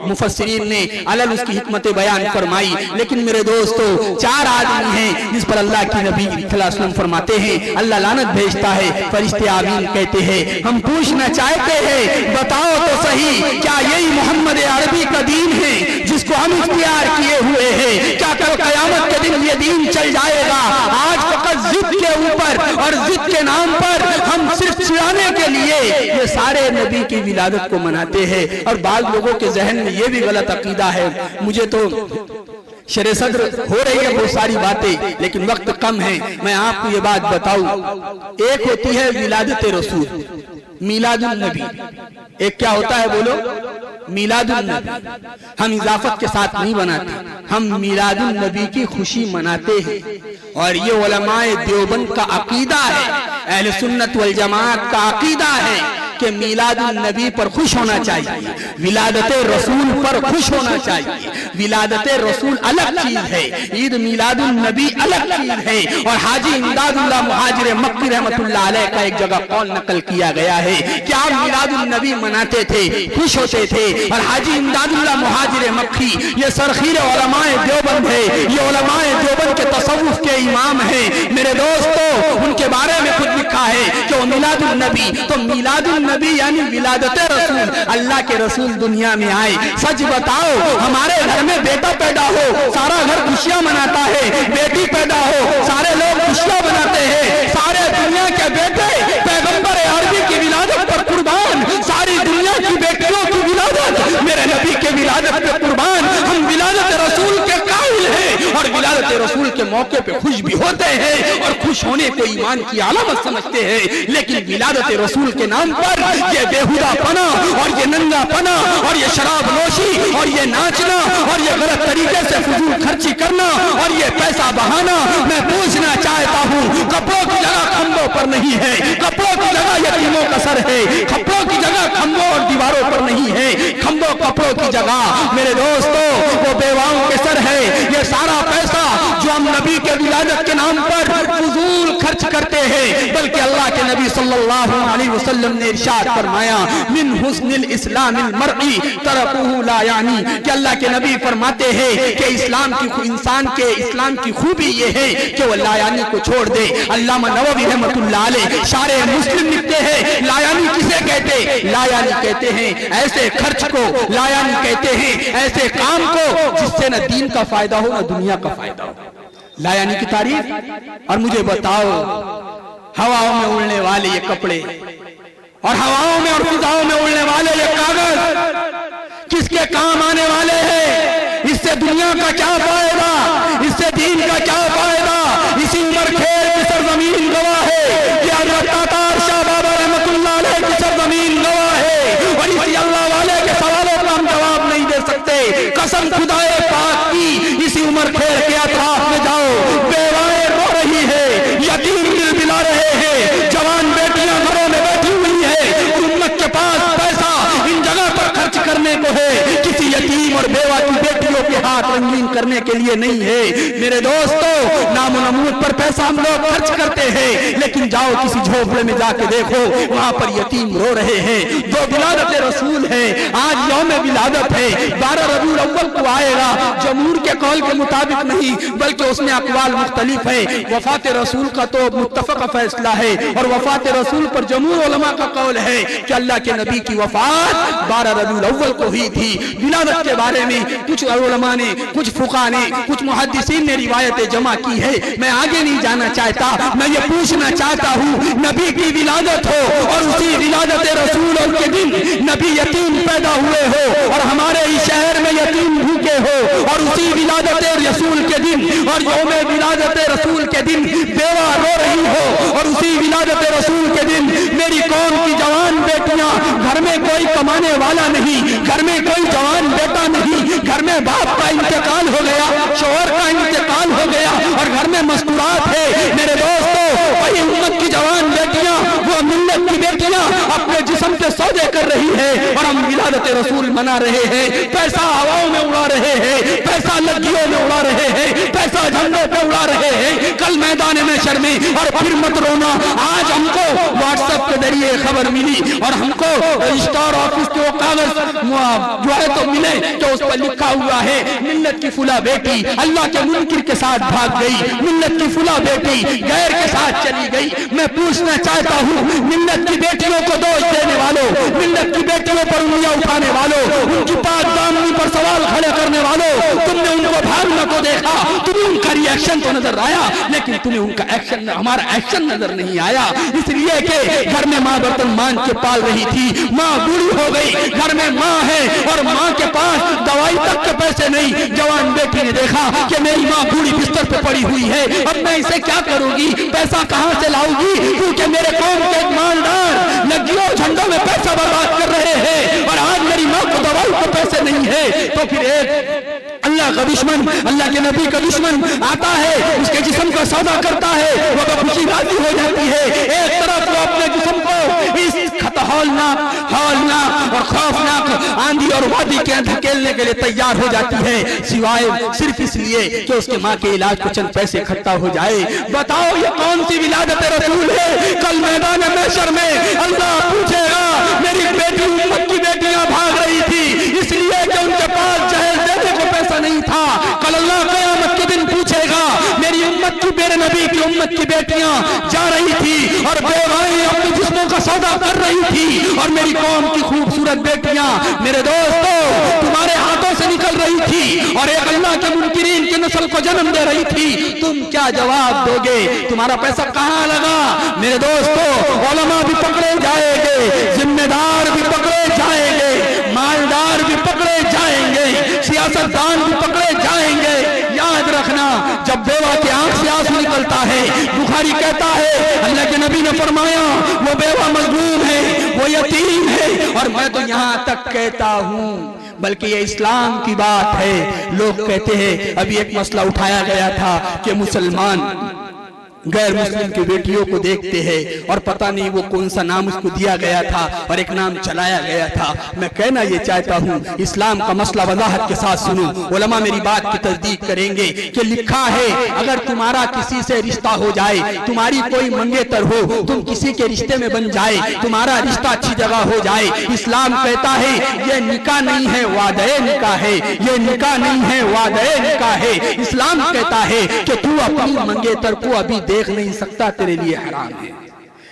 مفسرین نے الگ اس کی حکمت بیان فرمائی. لیکن میرے دوستو، 4 آدمی ہیں جس پر اللہ کی نبی صلی اللہ علیہ وسلم فرماتے ہیں اللہ لعنت بھیجتا ہے، فرشتے آمین کہتے ہیں. ہم پوچھنا چاہتے ہیں، بتاؤ تو صحیح، کیا یہی محمد عربی کا دین ہے جس کو ہم اختیار کیے ہوئے ہیں؟ کیا کل قیامت کے دن یہ دین چل جائے گا؟ آج فقط ضد کے اوپر اور ضد کے نام پر ہم صرف چڑھانے کے لیے یہ سارے نبی کی ولادت کو مناتے ہیں. اور بعض لوگوں کے ذہن میں یہ بھی غلط عقیدہ ہے. مجھے تو شرح صدر ہو رہی ہے بہت ساری باتیں، لیکن وقت کم ہے. میں آپ کو یہ بات بتاؤں، ایک ہوتی ہے ولادت رسول، میلاد النبی. ایک کیا ہوتا ہے بولو؟ میلاد النبی. ہم اضافت کے ساتھ نہیں مناتے، ہم میلاد النبی کی خوشی مناتے ہیں. اور یہ علماء دیوبند کا عقیدہ ہے، اہل سنت والجماعت کا عقیدہ ہے کہ میلاد النبی پر خوش ہونا چاہیے، ولادت رسول پر خوش ہونا چاہیے. ولادت رسول الگ چیز ہے، عید میلاد النبی الگ چیز ہے. اور حاجی امداد اللہ مہاجر مکی رحمت اللہ علیہ کا ایک جگہ قول نقل کیا گیا ہے کہ آپ میلاد النبی مناتے تھے، خوش ہوتے تھے. اور حاجی امداد اللہ مہاجر مکی یہ سرخیر علماء دیوبند ہے، یہ علماء دیوبند کے تصوف کے امام ہیں. میرے دوستو، ان کے بارے میں خود لکھا ہے کہ وہ میلاد النبی، تو میلاد النبی یعنی ولادت رسول، اللہ کے رسول دنیا میں آئے. سچ بتاؤ، ہمارے گھر میں بیٹا پیدا ہو سارا گھر خوشیاں مناتا ہے، بیٹی پیدا ہو سارے لوگ خوشیاں مناتے ہیں. سارے دنیا کے بیٹے پیغمبر عربی کی ولادت پر قربان، ساری دنیا کی بیٹیوں کی ولادت میرے نبی کے ولادت پہ قربان. ہم ولادت رسول کے قائل ہیں اور ولادت رسول کے موقع پہ خوش بھی ہوتے ہیں اور خوش ہونے کو ایمان کی علامت سمجھتے ہیں. لیکن ولادت رسول کے نام پر یہ بےہودہ پنا اور یہ ننگا پنا اور یہ شراب نوشی اور یہ ناچنا اور یہ غلط طریقے سے فضول خرچی کرنا اور یہ پیسہ بہانا، میں پوچھنا چاہتا ہوں، کپڑوں کی جگہ کھمبوں پر نہیں ہے، کپڑوں کی جگہ یتیموں کا سر ہے، کپڑوں کی جگہ کھمبوں اور دیواروں پر نہیں ہے، کھمبوں کپڑوں کی جگہ میرے دوستو وہ بیواؤں کے سر ہے. یہ سارا پیسہ جو ہم نبی کے ولادت کے نام پر فضول خرچ کرتے ہیں، بلکہ اللہ کے نبی صلی اللہ علیہ وسلم نے ارشاد فرمایا من حسن الاسلام المرئی ترکہ لا یعنی، کہ اللہ کے نبی فرماتے ہیں کہ انسان کے اسلام کی خوبی یہ ہے کہ وہ لا یعنی کو چھوڑ دے. علامہ نووی رحمۃ اللہ علیہ شارح مسلم لکھتے ہیں لا یعنی کسے کہتے؟ لا یعنی کہتے ہیں ایسے خرچ کو، لا یعنی کہتے ہیں ایسے کام کو جس سے نہ دین کا فائدہ ہو نہ دنیا کا فائدہ ہو. لا یعنی کی تعریف. اور مجھے بتاؤ، ہواؤں میں اڑنے والے یہ کپڑے اور ہواؤں میں اور فضاؤں میں اڑنے والے یہ کاغذ کس کے کام آنے والے ہیں؟ اس سے دنیا کا کیا فائدہ؟ اس سے دین کا کیا فائدہ؟ اسی عمر کھیل کی سرزمین گواہ ہے کہ حضرت تاتار شاہ بابا رحمت اللہ علیہ کی سرزمین گواہ ہے. اور اسی اللہ والے کے سوالوں کا ہم جواب نہیں دے سکتے. قسم خدائے پاک کی، اسی عمر کھیل کے اطراف میں جاؤ، بیوائیں رو رہی ہے، یتیم دل بلا رہے ہیں، جوان بیٹیاں گھروں میں بیٹھی ہوئی ہے. امت کے پاس پیسہ ان جگہ پر خرچ کرنے کو ہے، کسی یتیم اور بیوہ کی بیٹیوں کے ہاتھ رنگین کرنے کے لیے نہیں ہے. میرے دوستو، نام و نمود پر پیسہ ہم لوگ خرچ کرتے ہیں، لیکن جاؤ کسی جھوپڑے میں جا کے دیکھو، وہاں پر یتیم رو رہے ہیں. جو ولادت رسول ہے، آج یوم ولادت ہے، 12 ربیع الاول کو آئے گا. جمہور کے قول کے مطابق نہیں، بلکہ اس میں اقوال مختلف ہے. وفات رسول کا تو متفق فیصلہ ہے، اور وفات رسول پر جمہور علماء کا قول ہے کہ اللہ کے نبی کی وفات 12 ربیع الاول کو ہوئی تھی. ولادت کے بارے میں کچھ علماء نے، کچھ فقہاء فقہ نے کچھ محدثین نے روایتیں جمع کی ہے، میں آگے نہیں جانا چاہتا، میں یہ پوچھنا چاہتا ہوں نبی کی ولادت ہو اور اسی ولادت رسول کے دن نبی یتیم پیدا ہوئے ہو اور ہمارے ہی شہر میں یتیم بھوکے ہو، اور اسی ولادت رسول کے دن اور یوم ولادت رسول کے دن بیوہ رو رہی ہو، اور اسی ولادت رسول کے دن میری قوم کی جوان بیٹیاں، گھر میں کوئی کمانے والا نہیں، گھر میں کوئی جوان بیٹا نہیں، گھر میں باپ کا انتقال ہو گیا، شوہر کا انتقال ہو گیا اور گھر میں مستورات ہے، میرے دوستو وہی امت کی جوان بیٹیاں، وہ ملت کی بیٹیاں اپنے جسم کے سودے کر رہی ہے اور ہم ولادت رسول منا رہے ہیں، پیسہ ہواؤں میں اڑا رہے ہیں، پیسہ لگیوں میں اڑا رہے ہیں، پیسہ جھنڈوں پہ اڑا رہے ہیں، کل میدان محشر میں، اور پھر مت رونا، آج ہم کو واٹس ایپ کے ذریعے خبر ملی اور ہم کو رجسٹر آفس کے وہ کاغذ جو ہے تو ملے کہ اس پر لکھا ہوا ہے ملت کی فلاں بیٹی اللہ کے منکر کے ساتھ بھاگ گئی، ملت کی فلاں بیٹی غیر کے ساتھ چلی گئی۔ میں پوچھنا چاہتا ہوں ملت کی بیٹیوں کو دوش دینے والوں، ملت کی بیٹیوں پر انگلیاں اٹھانے والوں، ان کی پاک دامنی پر سوال کھڑے کرنے والوں، تم نے ان کو بھاگنے کو دیکھا، تمہیں ان کا ری ایکشن تو نظر آیا لیکن تمہیں ان کا ایکشن، ہمارا ایکشن نظر نہیں آیا، اس لیے کہ گھر میں ماں برتن مان کے پال رہی تھی، ماں بوڑھی ہو گئی، گھر میں ماں ہے اور ماں کے پاس دوائی تک کے پیسے نہیں، جوان بیٹی نے دیکھا کہ میری ماں بوڑھی بستر پہ پڑی ہوئی ہے، اب میں اسے کیا کروں گی، پیسہ کہاں سے لاؤں گی، کیونکہ میرے قوم کے ایک مالدار لگیوں جھنڈوں میں پیسہ برباد کر رہے ہیں اور آج میری ماں کو دوائی کو پیسے نہیں ہے، تو پھر ایک اللہ کا دشمن، اللہ کے نبی کا دشمن آتا ہے، اس کے جسم کا سودا کرتا ہے، وہ خوشی راضی ہو جاتی ہے، ایک طرف وہ اپنے جسم کو اس ہولناک اور خوفناک آندھی اور وادی کے دھکیلنے کے لیے تیار ہو جاتی ہے، سوائے صرف اس لیے کہ اس کے ماں کے علاج کو چند پیسے اکٹھا ہو جائے۔ بتاؤ یہ کون سی ولادت رسول ہے؟ کل میدان محشر میں اللہ پوچھے گا میری بیٹی امت کی بیٹیاں بھاگ رہی تھی اس لیے کہ ان کے پاس جہیز دینے کو پیسہ نہیں تھا، کل اللہ قیامت کے دن پوچھے گا میری امت کی، میرے نبی کی امت کی بیٹیاں جا رہی تھی اور بیوائیں اپنے جسموں کا سودا کر رہی تھی اور میری قوم کی خوبصورت بیٹیاں میرے دوستو تمہارے ہاتھوں سے نکل رہی تھی اور ایک اللہ کے منکرین کی نسل کو جنم دے رہی تھی، تم کیا جواب دو گے؟ تمہارا پیسہ کہاں لگا؟ میرے دوستو علماء بھی پکڑے جائیں گے، ذمہ دار بھی پکڑے جائیں گے، مالدار بھی پکڑے جائیں گے، سیاستدان بھی پکڑے جائیں گے۔ یاد رکھنا جب بیوہ کی آنکھ سے آنسو نکلتا ہے، بخاری کہتا ہے اللہ کے نبی نے فرمایا وہ بیوہ مظلوم ہے، وہ یتیم ہے، اور میں تو یہاں تک کہتا ہوں بلکہ یہ اسلام کی بات ہے، لوگ کہتے ہیں ابھی ایک مسئلہ اٹھایا گیا تھا کہ مسلمان غیر مسلم کی بیٹیوں کو دیکھتے ہیں اور پتہ نہیں وہ کون سا نام اس کو دیا گیا تھا اور ایک نام چلایا گیا تھا۔ میں کہنا یہ چاہتا ہوں اسلام کا مسئلہ وضاحت کے ساتھ سنو، علماء میری بات کی تصدیق کریں گے کہ لکھا ہے اگر تمہارا کسی سے رشتہ ہو جائے، تمہاری کوئی منگیتر ہو، تم کسی کے رشتے میں بن جائے، تمہارا رشتہ اچھی جگہ ہو جائے، اسلام کہتا ہے یہ نکاح نہیں ہے وعدہ نکاح ہے، یہ نکاح نہیں ہے وعدہ نکاح ہے۔ اسلام کہتا ہے کہ تو اپنی منگیتر کو ابھی دیکھ نہیں سکتا، تیرے لیے حرام ہے،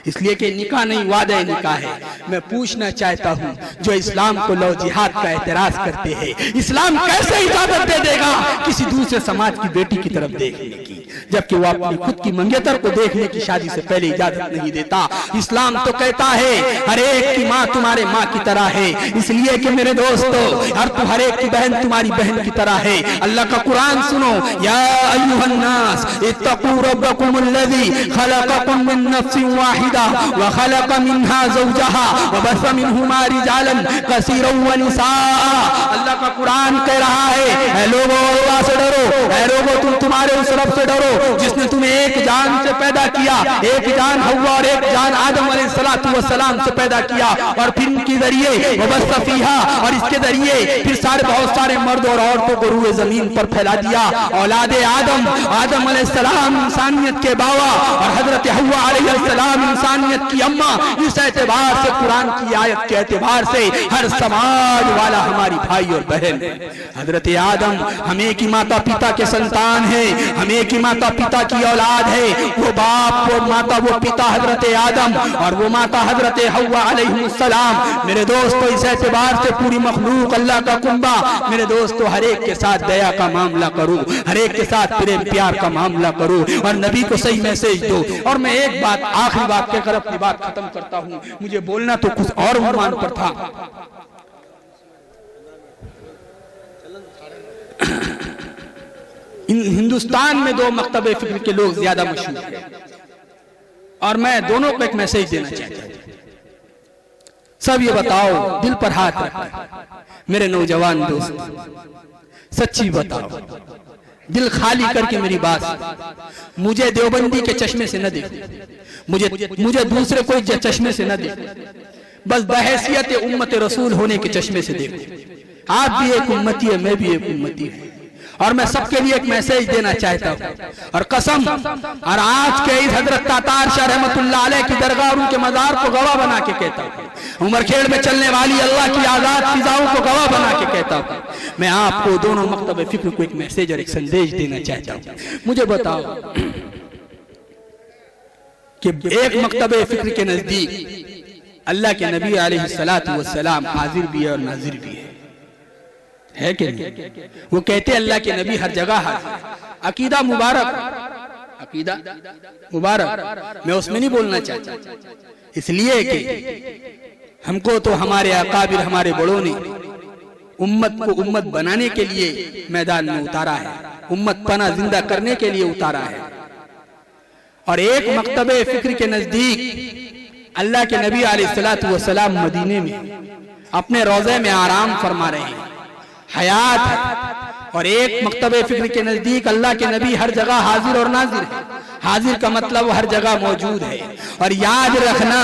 اس لیے کہ نکاح نہیں وعدہ نکاح ہے۔ میں پوچھنا چاہتا ہوں جو اسلام کو لو جہاد کا اعتراض کرتے ہیں، اسلام کیسے اجازت دے دے گا کسی دوسرے سماج کی بیٹی کی طرف دیکھنے کی، جبکہ وہ اپنی خود کی منگیتر کو دیکھنے کی شادی سے پہلے اجازت نہیں دیتا۔ اسلام تو کہتا ہے ہر ایک کی ماں تمہارے ماں کی طرح ہے، اس لیے کہ میرے دوستو ہر ایک کی بہن تمہاری بہن کی طرح ہے۔ اللہ کا قرآن سنو، یا ایھا الناس اتقوا ربکم الذی خلقکم من نفس واحدہ وخلق منها زوجها وبث منهما رجالا كثيرا ونساء۔ اللہ کا قرآن کہہ رہا ہے اے لوگو اللہ سے ڈرو، اے لوگو تم تمہارے اس رب سے ڈرو جس نے تمہیں ایک جان سے پیدا کیا، ایک جان حوا اور ایک جان آدم علیہ السلام سے پیدا کیا، اور پھر ان کے ذریعے وبث فیہا، اور اس کے ذریعے پھر بہت سارے مرد اور عورتوں کو روئے زمین پر پھیلا دیا۔ اولاد آدم علیہ السلام انسانیت کے باوا اور حضرت حوا علیہ السلام انسانیت کی اماں، اس اعتبار سے قرآن کی آیت کے اعتبار سے ہر سماج والا ہماری بھائی اور بہن ہے۔ حضرت آدم ہم ایک ہی ماتا پتا کے سنتان ہے، ہے، ہم ایک ہی ماتا پتا کی اولاد ہے، وہ باپ وہ ماتا وہ پتا حضرت آدم اور وہ ماتا حضرت حوا علیہ السلام۔ میرے دوستو اس اعتبار سے پوری مخلوق اللہ کا کنبہ، میرے دوستو ہر ایک کے ساتھ دیا کا معاملہ کرو، ہر ایک کے ساتھ پریم پیار کا معاملہ کرو اور نبی کو صحیح میسج دو۔ اور میں ایک بات آخری بات کہہ کر اپنی بات ختم کرتا ہوں، مجھے بولنا تو کچھ اور عنوان پر تھا۔ ہندوستان میں دو مکتب فکر کے لوگ زیادہ مشہور ہیں اور میں دونوں کو ایک میسج دینا چاہتا ہوں۔ سب یہ بتاؤ، دل پر ہاتھ رکھو میرے نوجوان دوست، سچی بتاؤ، دل خالی کر کے میری بات، مجھے دیوبندی کے چشمے سے نہ دیکھو، مجھے دوسرے کوئی چشمے سے نہ دیکھو، بس بحیثیت امت رسول ہونے کے چشمے سے دیکھو۔ آپ بھی ایک امتی ہے، میں بھی ایک امتی ہوں، اور میں سب کے لیے ایک میسج دینا چاہتا ہوں اور قسم اور آج کے اس حضرت تاتار شاہ رحمت اللہ علیہ کی درگاہ اور ان کے مزار کو گواہ بنا کے کہتا ہوں، عمر کھیڑ میں چلنے والی اللہ کی آزاد فضاؤں کو گواہ بنا کے کہتا ہوں، میں آپ کو دونوں مکتب فکر کو ایک میسج اور ایک سندیش دینا چاہتا ہوں۔ مجھے بتاؤ کہ ایک مکتب فکر کے نزدیک اللہ کے نبی علیہ السلام حاضر بھی ہے اور ناظر بھی ہے کہ نہیں؟ وہ کہتے اللہ کے نبی ہر جگہ حاضر، عقیدہ مبارک، عقیدہ مبارک، میں اس میں نہیں بولنا چاہتا، اس لیے کہ ہم کو تو ہمارے اکابر ہمارے بڑوں نے امت کو امت بنانے کے لیے میدان میں اتارا ہے، امت پناہ زندہ کرنے کے لیے اتارا ہے، اور ایک مکتب فکر کے نزدیک اللہ کے نبی علیہ السلام مدینے میں اپنے روضے میں آرام فرما رہے ہیں، حیات ہے، اور ایک مکتب فکر کے نزدیک اللہ کے نبی ہر جگہ حاضر اور ناظر ہے۔ حاضر کا مطلب ہر جگہ موجود ہے، اور یاد رکھنا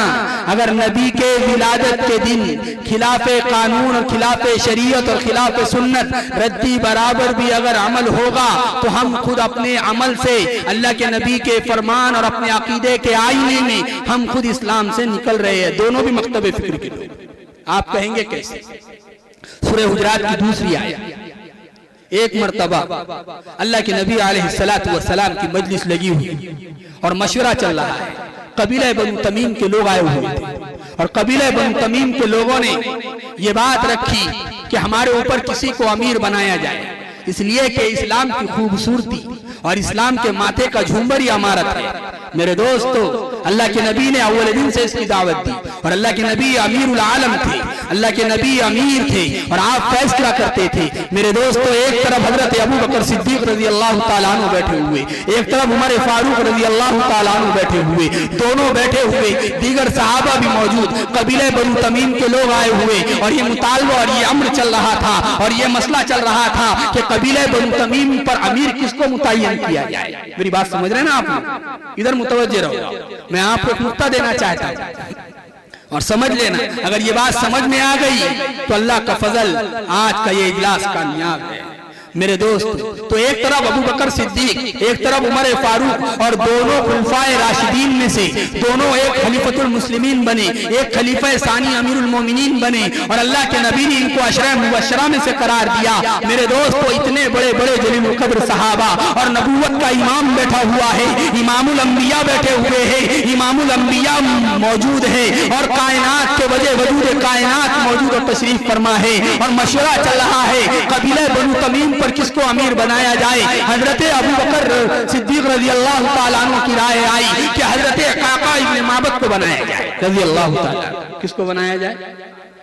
اگر نبی کے ولادت کے دن خلاف قانون اور خلاف شریعت اور خلاف سنت ردی برابر بھی اگر عمل ہوگا تو ہم خود اپنے عمل سے اللہ کے نبی کے فرمان اور اپنے عقیدے کے آئینے میں ہم خود اسلام سے نکل رہے ہیں، دونوں بھی مکتب فکر کے لوگ۔ آپ کہیں گے کیسے؟ سورہ حجرات کی دوسری آیت، ایک مرتبہ اللہ کے نبی علیہ السلام کی مجلس لگی ہوئی اور مشورہ چل رہا ہے، قبیلہ بنو تمیم کے لوگ آئے ہوئے تھے، اور قبیلہ بنو تمیم کے لوگوں نے یہ بات رکھی کہ ہمارے اوپر کسی کو امیر بنایا جائے، اس لیے کہ اسلام کی خوبصورتی اور اسلام کے ماتھے کا جھومر ہی امارت ہے۔ میرے دوستو، اللہ کے نبی نے اول دن سے اس کی دعوت دی، اور اللہ کے نبی امیر العالم تھے، اللہ کے نبی امیر تھے اور آپ فیصلہ کرتے تھے۔ میرے دوستو، ایک طرف حضرت ابو بکر صدیق رضی اللہ تعالیٰ عنہ بیٹھے ہوئے، ایک طرف عمر فاروق رضی اللہ تعالیٰ عنہ بیٹھے ہوئے، دونوں بیٹھے ہوئے، دیگر صحابہ بھی موجود، قبیلہ بنو تمیم کے لوگ آئے ہوئے، اور یہ مطالبہ اور یہ امر چل رہا تھا اور یہ مسئلہ چل رہا تھا کہ قبیلہ بنو تمیم پر امیر کس کو متعین کیا جائے۔ میری بات سمجھ رہے ہیں نا آپ؟ ادھر متوجہ رہو، میں آپ کو ایک نقطہ دینا چاہتا ہوں اور سمجھ لینا، اگر یہ بات سمجھ میں آ گئی تو اللہ کا فضل، آج کا یہ اجلاس کامیاب ہے۔ میرے دوست، تو ایک طرف ابو بکر صدیق، ایک طرف عمر فاروق، اور دونوں خلفائے راشدین میں سے دونوں ایک خلیفۃ المسلمین بنے، ایک خلیفہ ثانی امیر المومنین بنے، اور اللہ کے نبی نے ان کو عشرہ مبشرہ میں سے قرار دیا۔ میرے دوستو، اتنے بڑے بڑے جلیل القدر صحابہ اور نبوت کا امام بیٹھا ہوا ہے، امام الانبیاء بیٹھے ہوئے ہیں، امام الانبیاء موجود ہے، اور کائنات کے وجہ وجود کائنات موجود اور تشریف فرما ہے، اور مشورہ چل رہا ہے قبیلہ بنو تمیم پر کس کو امیر بنایا جائے۔ حضرت ابو بکر صدیق رضی اللہ تعالیٰ عنہ کی رائے آئی کہ حضرت قعقاع ابن معبد کو بنایا جائے رضی اللہ تعالیٰ۔ کس کو بنایا جائے؟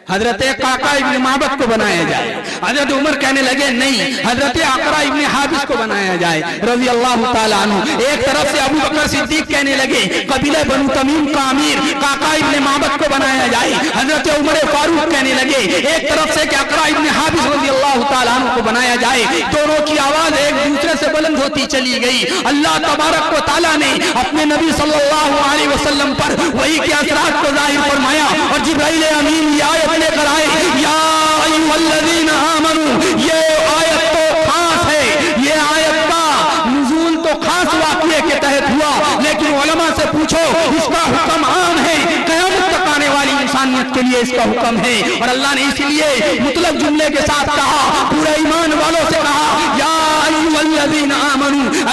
حضرت قعقاع ابن معبد کو بنایا جائے۔ حضرت عمر کہنے لگے نہیں، حضرت اقرع ابن حابس کو بنایا جائے رضی اللہ تعالیٰ عنہ۔ ایک طرف سے ابو بکر صدیق کہنے لگے قبیلہ بنو تمیم کا امیر قعقاع ابن معبد کو بنایا جائے۔ حضرت عمر فاروق کہنے لگے ایک طرف سے کہ اقرع ابن حابس رضی اللہ تعالیٰ عنہ کو بنایا جائے۔ دونوں کی آواز ایک دوسرے سے بلند ہوتی چلی گئی۔ اللہ تبارک و تعالیٰ نے اپنے نبی صلی اللہ علیہ وسلم پر وحی کے اثرات کو ظاہر فرمایا، اور جبرائیل امین یہ آیت لے کر آئے، یا ایھا الذین آمنوا۔ یہ آیت تو خاص ہے، یہ آیت کا نزول تو خاص واقعے کے تحت ہوا، لیکن علماء سے پوچھو اس کا حکم عام ہے، قیامت تک آنے والی انسانیت کے لیے اس کا حکم ہے۔ اور اللہ نے اس لیے مطلق جملے کے ساتھ کہا، پورے ایمان والوں سے کہا، یا ایھا الذین آمنوا۔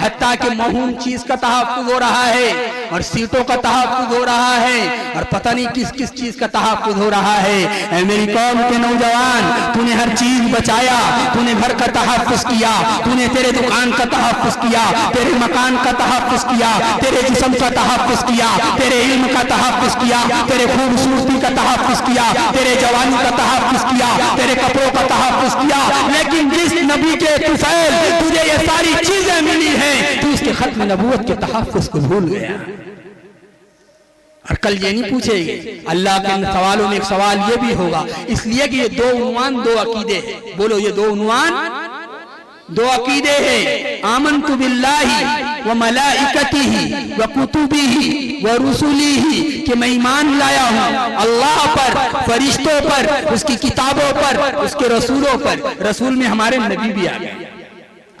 حتیٰ کہ مہون چیز کا تحفظ ہو رہا ہے اور سیٹوں کا تحفظ ہو رہا ہے اور پتہ نہیں کس کس چیز کا تحفظ ہو رہا ہے۔ اے میری قوم کے نوجوان، تو نے ہر چیز بچایا، تو نے گھر کا تحفظ کیا، تو نے تیرے دکان کا تحفظ کیا، تیرے مکان کا تحفظ کیا، تیرے جسم کا تحفظ کیا، تیرے علم کا تحفظ کیا، تیرے خوبصورتی کا تحفظ کیا، تیرے جوانی کا تحفظ کیا، تیرے کپڑوں کا تحفظ کیا، لیکن جس نبی کے طفیل تجھے یہ ساری چیزیں ملی ہیں تو اس کے ختم نبوت کے تحفظ کو بھول گیا۔ اور کل یہ نہیں پوچھے گے، اللہ کے سوالوں میں ایک سوال یہ بھی ہوگا، اس لیے کہ یہ دو عنوان دو عقیدے ہیں۔ بولو، یہ دو عنوان دو عقیدے ہیں۔ آمنت باللہ و ملائکتہ و کتبہ و رسلہ، کہ میں ایمان لایا ہوں اللہ پر، فرشتوں پر، اس کی کتابوں پر، اس کے رسولوں پر۔ رسول میں ہمارے نبی بھی آ گئے،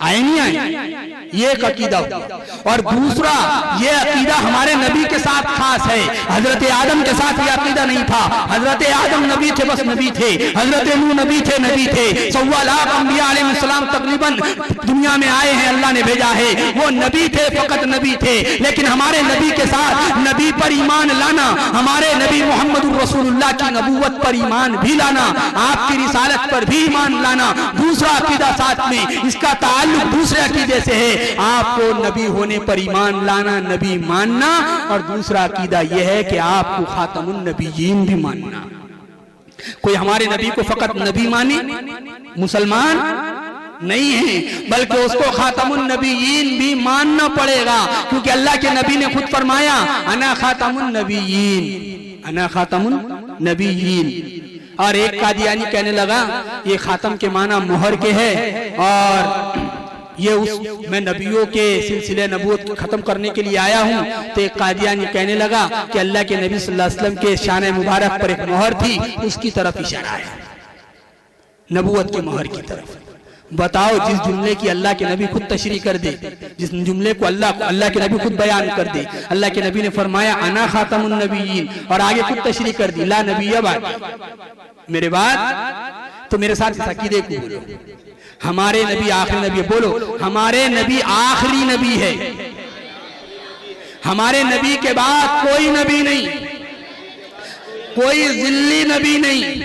آئے نہیں آئے؟ یہ ایک عقیدہ ہوگا۔ اور دوسرا یہ عقیدہ ہمارے نبی کے ساتھ خاص ہے، حضرت آدم کے ساتھ یہ عقیدہ نہیں تھا۔ حضرت آدم نبی تھے، بس نبی تھے۔ حضرت نوح نبی تھے، نبی تھے۔ 1.25 لاکھ انبیاء علیہ السلام تقریباً دنیا میں آئے ہیں، اللہ نے بھیجا ہے، وہ نبی تھے، فقط نبی تھے۔ لیکن ہمارے نبی کے ساتھ نبی پر ایمان لانا، ہمارے نبی محمد رسول اللہ کی نبوت پر ایمان بھی لانا، آپ کی رسالت پر بھی ایمان لانا، دوسرا عقیدہ ساتھ میں، اس کا تعلق دوسرے عقیدے سے ہے۔ آپ کو نبی ہونے پر ایمان لانا، نبی ماننا، اور دوسرا عقیدہ یہ ہے کہ آپ کو خاتم النبیین بھی ماننا۔ کوئی ہمارے نبی کو فقط نبی مانے مسلمان نہیں ہے، بلکہ اس کو خاتم النبیین بھی ماننا پڑے گا، کیونکہ اللہ کے نبی نے خود فرمایا انا خاتم النبیین، انا خاتم النبیین۔ اور ایک قادیانی کہنے لگا یہ خاتم کے معنی مہر کے ہے، اور یہ میں نبیوں کے سلسلے نبوت ختم کرنے کے لیے آیا ہوں۔ تو ایک قادیانی کہنے لگا کہ اللہ کے نبی صلی اللہ علیہ وسلم کے شان مبارک پر ایک مہر تھی، اس کی طرف اشارہ ہے، نبوت کے مہر کی طرف۔ بتاؤ، جس جملے کی اللہ کے نبی خود تشریح کر دے، جس جملے کو اللہ کے نبی خود بیان کر دے، اللہ کے نبی نے فرمایا انا خاتم النبیین، اور آگے خود تشریح کر دی لا نبی بعد، میرے بعد، تو میرے ساتھ اس عقیدے کو بولو، ہمارے نبی آخری نبی ہے۔ بولو، ہمارے نبی آخری نبی ہے، ہمارے نبی کے بعد کوئی نبی نہیں، کوئی ذلی نبی نہیں،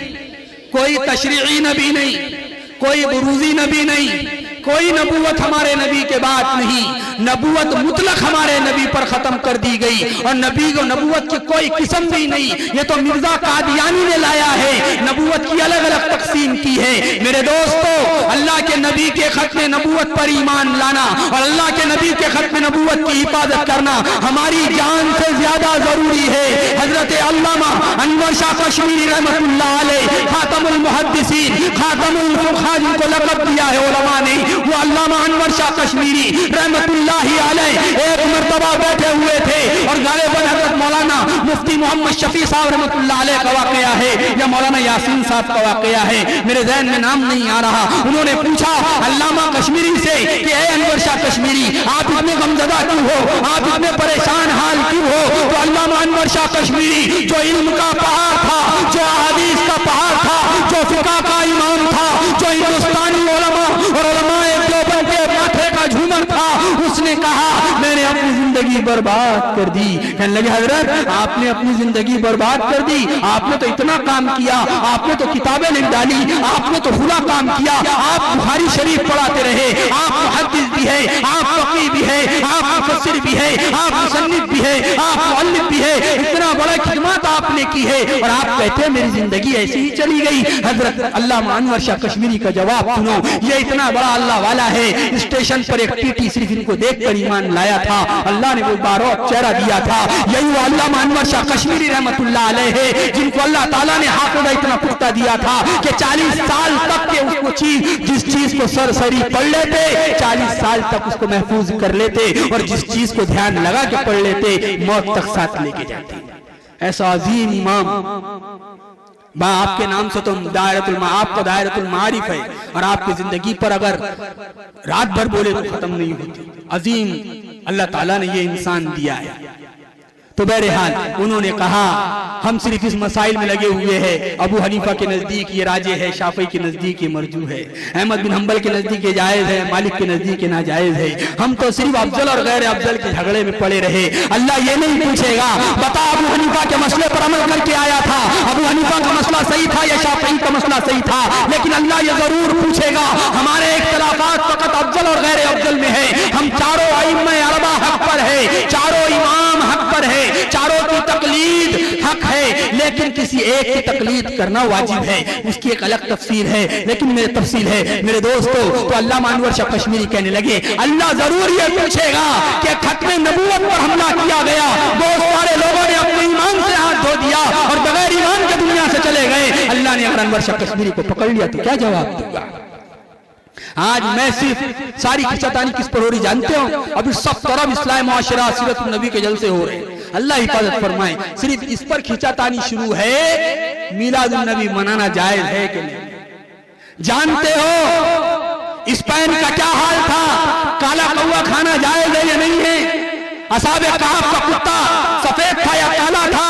کوئی تشریعی نبی نہیں، کوئی بروزی نبی نہیں، کوئی نبوت ہمارے نبی کے بعد نہیں۔ نبوت مطلق ہمارے نبی پر ختم کر دی گئی، اور نبی کو نبوت کی کوئی قسم بھی نہیں۔ یہ تو مرزا قادیانی نے لایا ہے، نبوت کی الگ الگ تقسیم کی ہے۔ میرے دوستو، اللہ کے نبی کے ختم نبوت پر ایمان لانا اور اللہ کے نبی کے ختم نبوت کی حفاظت کرنا ہماری جان سے زیادہ ضروری ہے۔ حضرت علامہ انور شاہ کشمیری رحمۃ اللہ علیہ، خاتم المحدثین، خاتم الفقہاء، جن کو لقب دیا ہے علماء نے، وہ علامہ انور شاہ کشمیری رحمت اللہ علیہ ایک مرتبہ بیٹھے ہوئے تھے، اور غالباً حضرت مولانا مفتی محمد شفیع صاحب رحمت اللہ علیہ کا واقعہ ہے یا مولانا یاسین صاحب کا واقعہ ہے، میرے ذہن میں نام نہیں آ رہا۔ انہوں نے پوچھا علامہ کشمیری سے کہ اے انور شاہ کشمیری، آپ اتنے غمزدہ کیوں ہو، آپ اتنے پریشان حال کیوں ہو؟ تو علامہ انور شاہ کشمیری، جو علم کا پہاڑ تھا، جو احادیث کا پہاڑ تھا، جو فقہ کا امام تھا، جو ہندوستانی علماء اور علماء دیوبند کے ماتھے کا جھومر تھا، اس نے کہا میں نے اپنی زندگی برباد کر دی۔ کہنے لگے حضرت آپ نے اپنی زندگی برباد کر دی، آپ نے تو اتنا کام کیا، آپ نے تو کتابیں لکھ ڈالی، آپ نے تو فلاں کام کیا، آپ بخاری شریف پڑھاتے رہے، آپ محدث بھی ہے، آپ فقیہ بھی ہے، آپ مفسر بھی ہے، آپ مصنف بھی ہے، آپ مؤلف بھی ہے، اتنا بڑا خدمات آپ نے کی ہے، اور آپ کہتے ہیں میری زندگی ایسی ہی چلی گئی۔ حضرت علامہ انور شاہ کشمیری کا جواب سنو، یہ اتنا بڑا اللہ والا ہے، اسٹیشن پر ایک ٹی ٹی صرف ان کو دیکھ کر ایمان لایا تھا، اللہ نے وہ بارو چہرہ دیا تھا۔ یہی وہ علامہ انور شاہ کشمیری رحمت اللہ علیہ ہے، جن کو اللہ تعالیٰ نے حافظہ اتنا پختہ دیا تھا کہ 40 سال تک کے اس کو جس چیز کو سرسری پڑھ لیتے، 40 سال تک اس کو محفوظ کر لیتے، اور جس چیز کو دھیان لگا کے پڑھ لیتے موت تک ساتھ لے کے جاتے۔ ایسا عظیم امام، آپ کے نام سے تو آپ کا دائرۃ المعارف ہے، اور آپ کی زندگی پر اگر رات بھر بولے تو ختم نہیں ہوتی۔ عظیم اللہ تعالیٰ نے یہ انسان دیا ہے۔ تو بہرحال انہوں نے کہا ہم صرف اس مسائل میں لگے ہوئے ہیں، ابو حنیفہ کے نزدیک یہ راجح ہے، شافعی کے نزدیک یہ مرجوح ہے، احمد بن حنبل کے نزدیک یہ جائز ہے، مالک کے نزدیک یہ ناجائز ہے، ہم تو صرف افضل اور غیر افضل کے جھگڑے میں پڑے رہے۔ اللہ یہ نہیں پوچھے گا بتا ابو حنیفہ کے مسئلے پر عمل کر کے آیا تھا، ابو حنیفہ کا مسئلہ صحیح تھا یا شافعی کا مسئلہ صحیح تھا، لیکن اللہ یہ ضرور پوچھے گا ہمارے اختلافات فقط افضل اور غیر افضل میں ہے، ہم چاروں ائمہ اربعہ حق پر ہے، چاروں امام حق پر ہے، چاروں کی تقلید حق ہے، لیکن کسی ایک کی تقلید کرنا واجب ہے، اس کی ایک الگ تفسیر ہے، لیکن میرے تفصیل ہے میرے دوستو۔ تو علامہ انور شاہ کشمیری کہنے لگے اللہ ضرور یہ پوچھے گا کہ ختم نبوت پر حملہ کیا گیا، بہت سارے لوگوں نے اپنے ایمان سے ہاتھ دھو دیا اور بغیر ایمان کے دنیا سے چلے گئے، اللہ نے اگر انور شاہ کشمیری کو پکڑ لیا تو کیا جواب دوں گا؟ آج میں صرف ساری کھچاتانی کس پر ہو رہی جانتے ہو؟ ابھی سب طرف اصلاح معاشرہ سیرت النبی کے جلسے ہو رہے ہیں، اللہ حفاظت فرمائے، صرف اس پر کھچاتانی شروع ہے میلاد النبی منانا جائز ہے کہ نہیں؟ جانتے ہو اسپین کا کیا حال تھا؟ کالا کوا کھانا جائز ہے یا نہیں ہے؟ اصحاب کہف کا کتا سفید تھا یا کالا تھا؟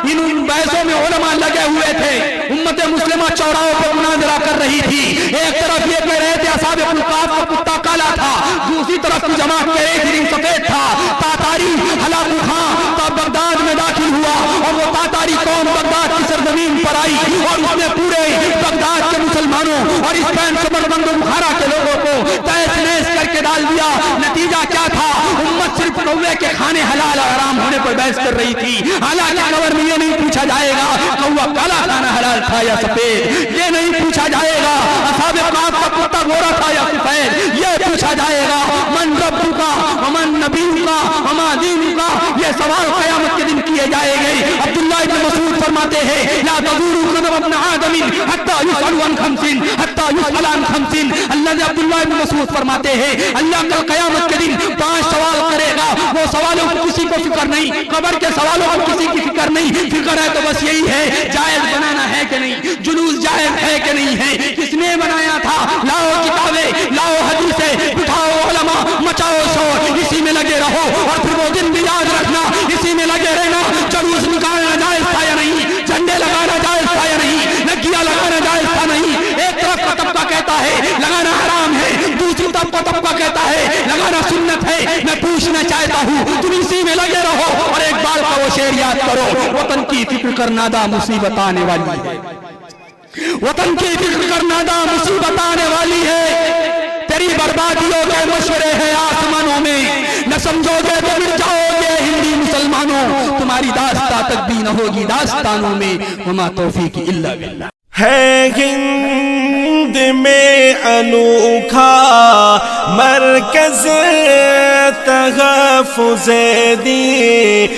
ان بحثوں میں علماء لگے ہوئے تھے، امت مسلمہ چوراہوں پر مناظرہ کر رہی تھی، ایک طرف یہ کہہ رہے تھے اصحاب کہف کا کتا کالا تھا، دوسری طرف کی جماعت کہہ رہی تھی سفید تھا۔ تاتاری ہلاکو خان تب بغداد میں داخل ہوا اور وہ تاتاری قوم بغداد کی سرزمین پر آئی اور اس نے پورے بغداد کے مسلمانوں اور اسپین سمرقند و بخارا کے لوگوں کو تہس نہس کر کے ڈال دیا۔ نتیجہ کیا تھا؟ امت صرف کوے کے کھانے حلال اور حرام ہونے پر بحث کر رہی تھی، حالانکہ خبر میں یہ نہیں پوچھا جائے گا کوا کالا کھانا حلال تھا یا سفید، یہ نہیں پوچھا جائے گا اصحاب کہف کا کتا گورا تھا یا سفید، یہ پوچھا جائے گا من ربک ومن نبیک وما دینک، یہ سوال قیامت کے دن کیے جائے گا۔ عبداللہ ابن مسعود فرماتے ہیں لا تزور قدم ابن آدم حتی یسأل عن خمس حتی یسأل عن خمس، اللہ عبداللہ ابن مسعود فرماتے ہیں اللہ کل قیامت کے دن 5 سوال کرے گا، وہ سوالوں کو کسی کو فکر نہیں، قبر کے سوالوں کو کسی کی فکر نہیں، فکر ہے تو بس یہی ہے جائز بنانا ہے کہ نہیں، جلوس جائز ہے کہ نہیں ہے، کس نے بنایا تھا، لاؤ کتابیں لاؤ حدیثیں، بٹھاؤ علماء مچاؤ شور، اسی میں لگے رہو اور پھر وہ دن بھی یاد رکھنا، اسی میں لگے رہنا۔ جلوس نکالنا جائز تھا یا نہیں، جھنڈے لگانا جائز تھا یا نہیں، لگیاں لگانا جائز تھا نہیں، ایک طرف کا طبقہ کہتا ہے لگانا حرام ہے، دوسری طرف کا طبقہ کہتا ہے لگانا سنت ہے۔ میں پوچھنا چاہتا ہوں تم اسی میں لگے رہو اور ایک بار کا وہ شعر یاد کرو، وطن کی فکر کر نادا مصیبت آنے والی ہے، وطن کی فکر کر نادا مصیبت آنے والی ہے، تیری بربادیوں کے مشورے ہیں آسمانوں میں، نہ سمجھو گے تو مٹ جاؤ گے ہندی مسلمانوں، تمہاری داستان تک بھی نہ ہوگی داستانوں میں، وما توفیق الا باللہ۔ ہے ہند میں انوکھا مرکز تحفظ دین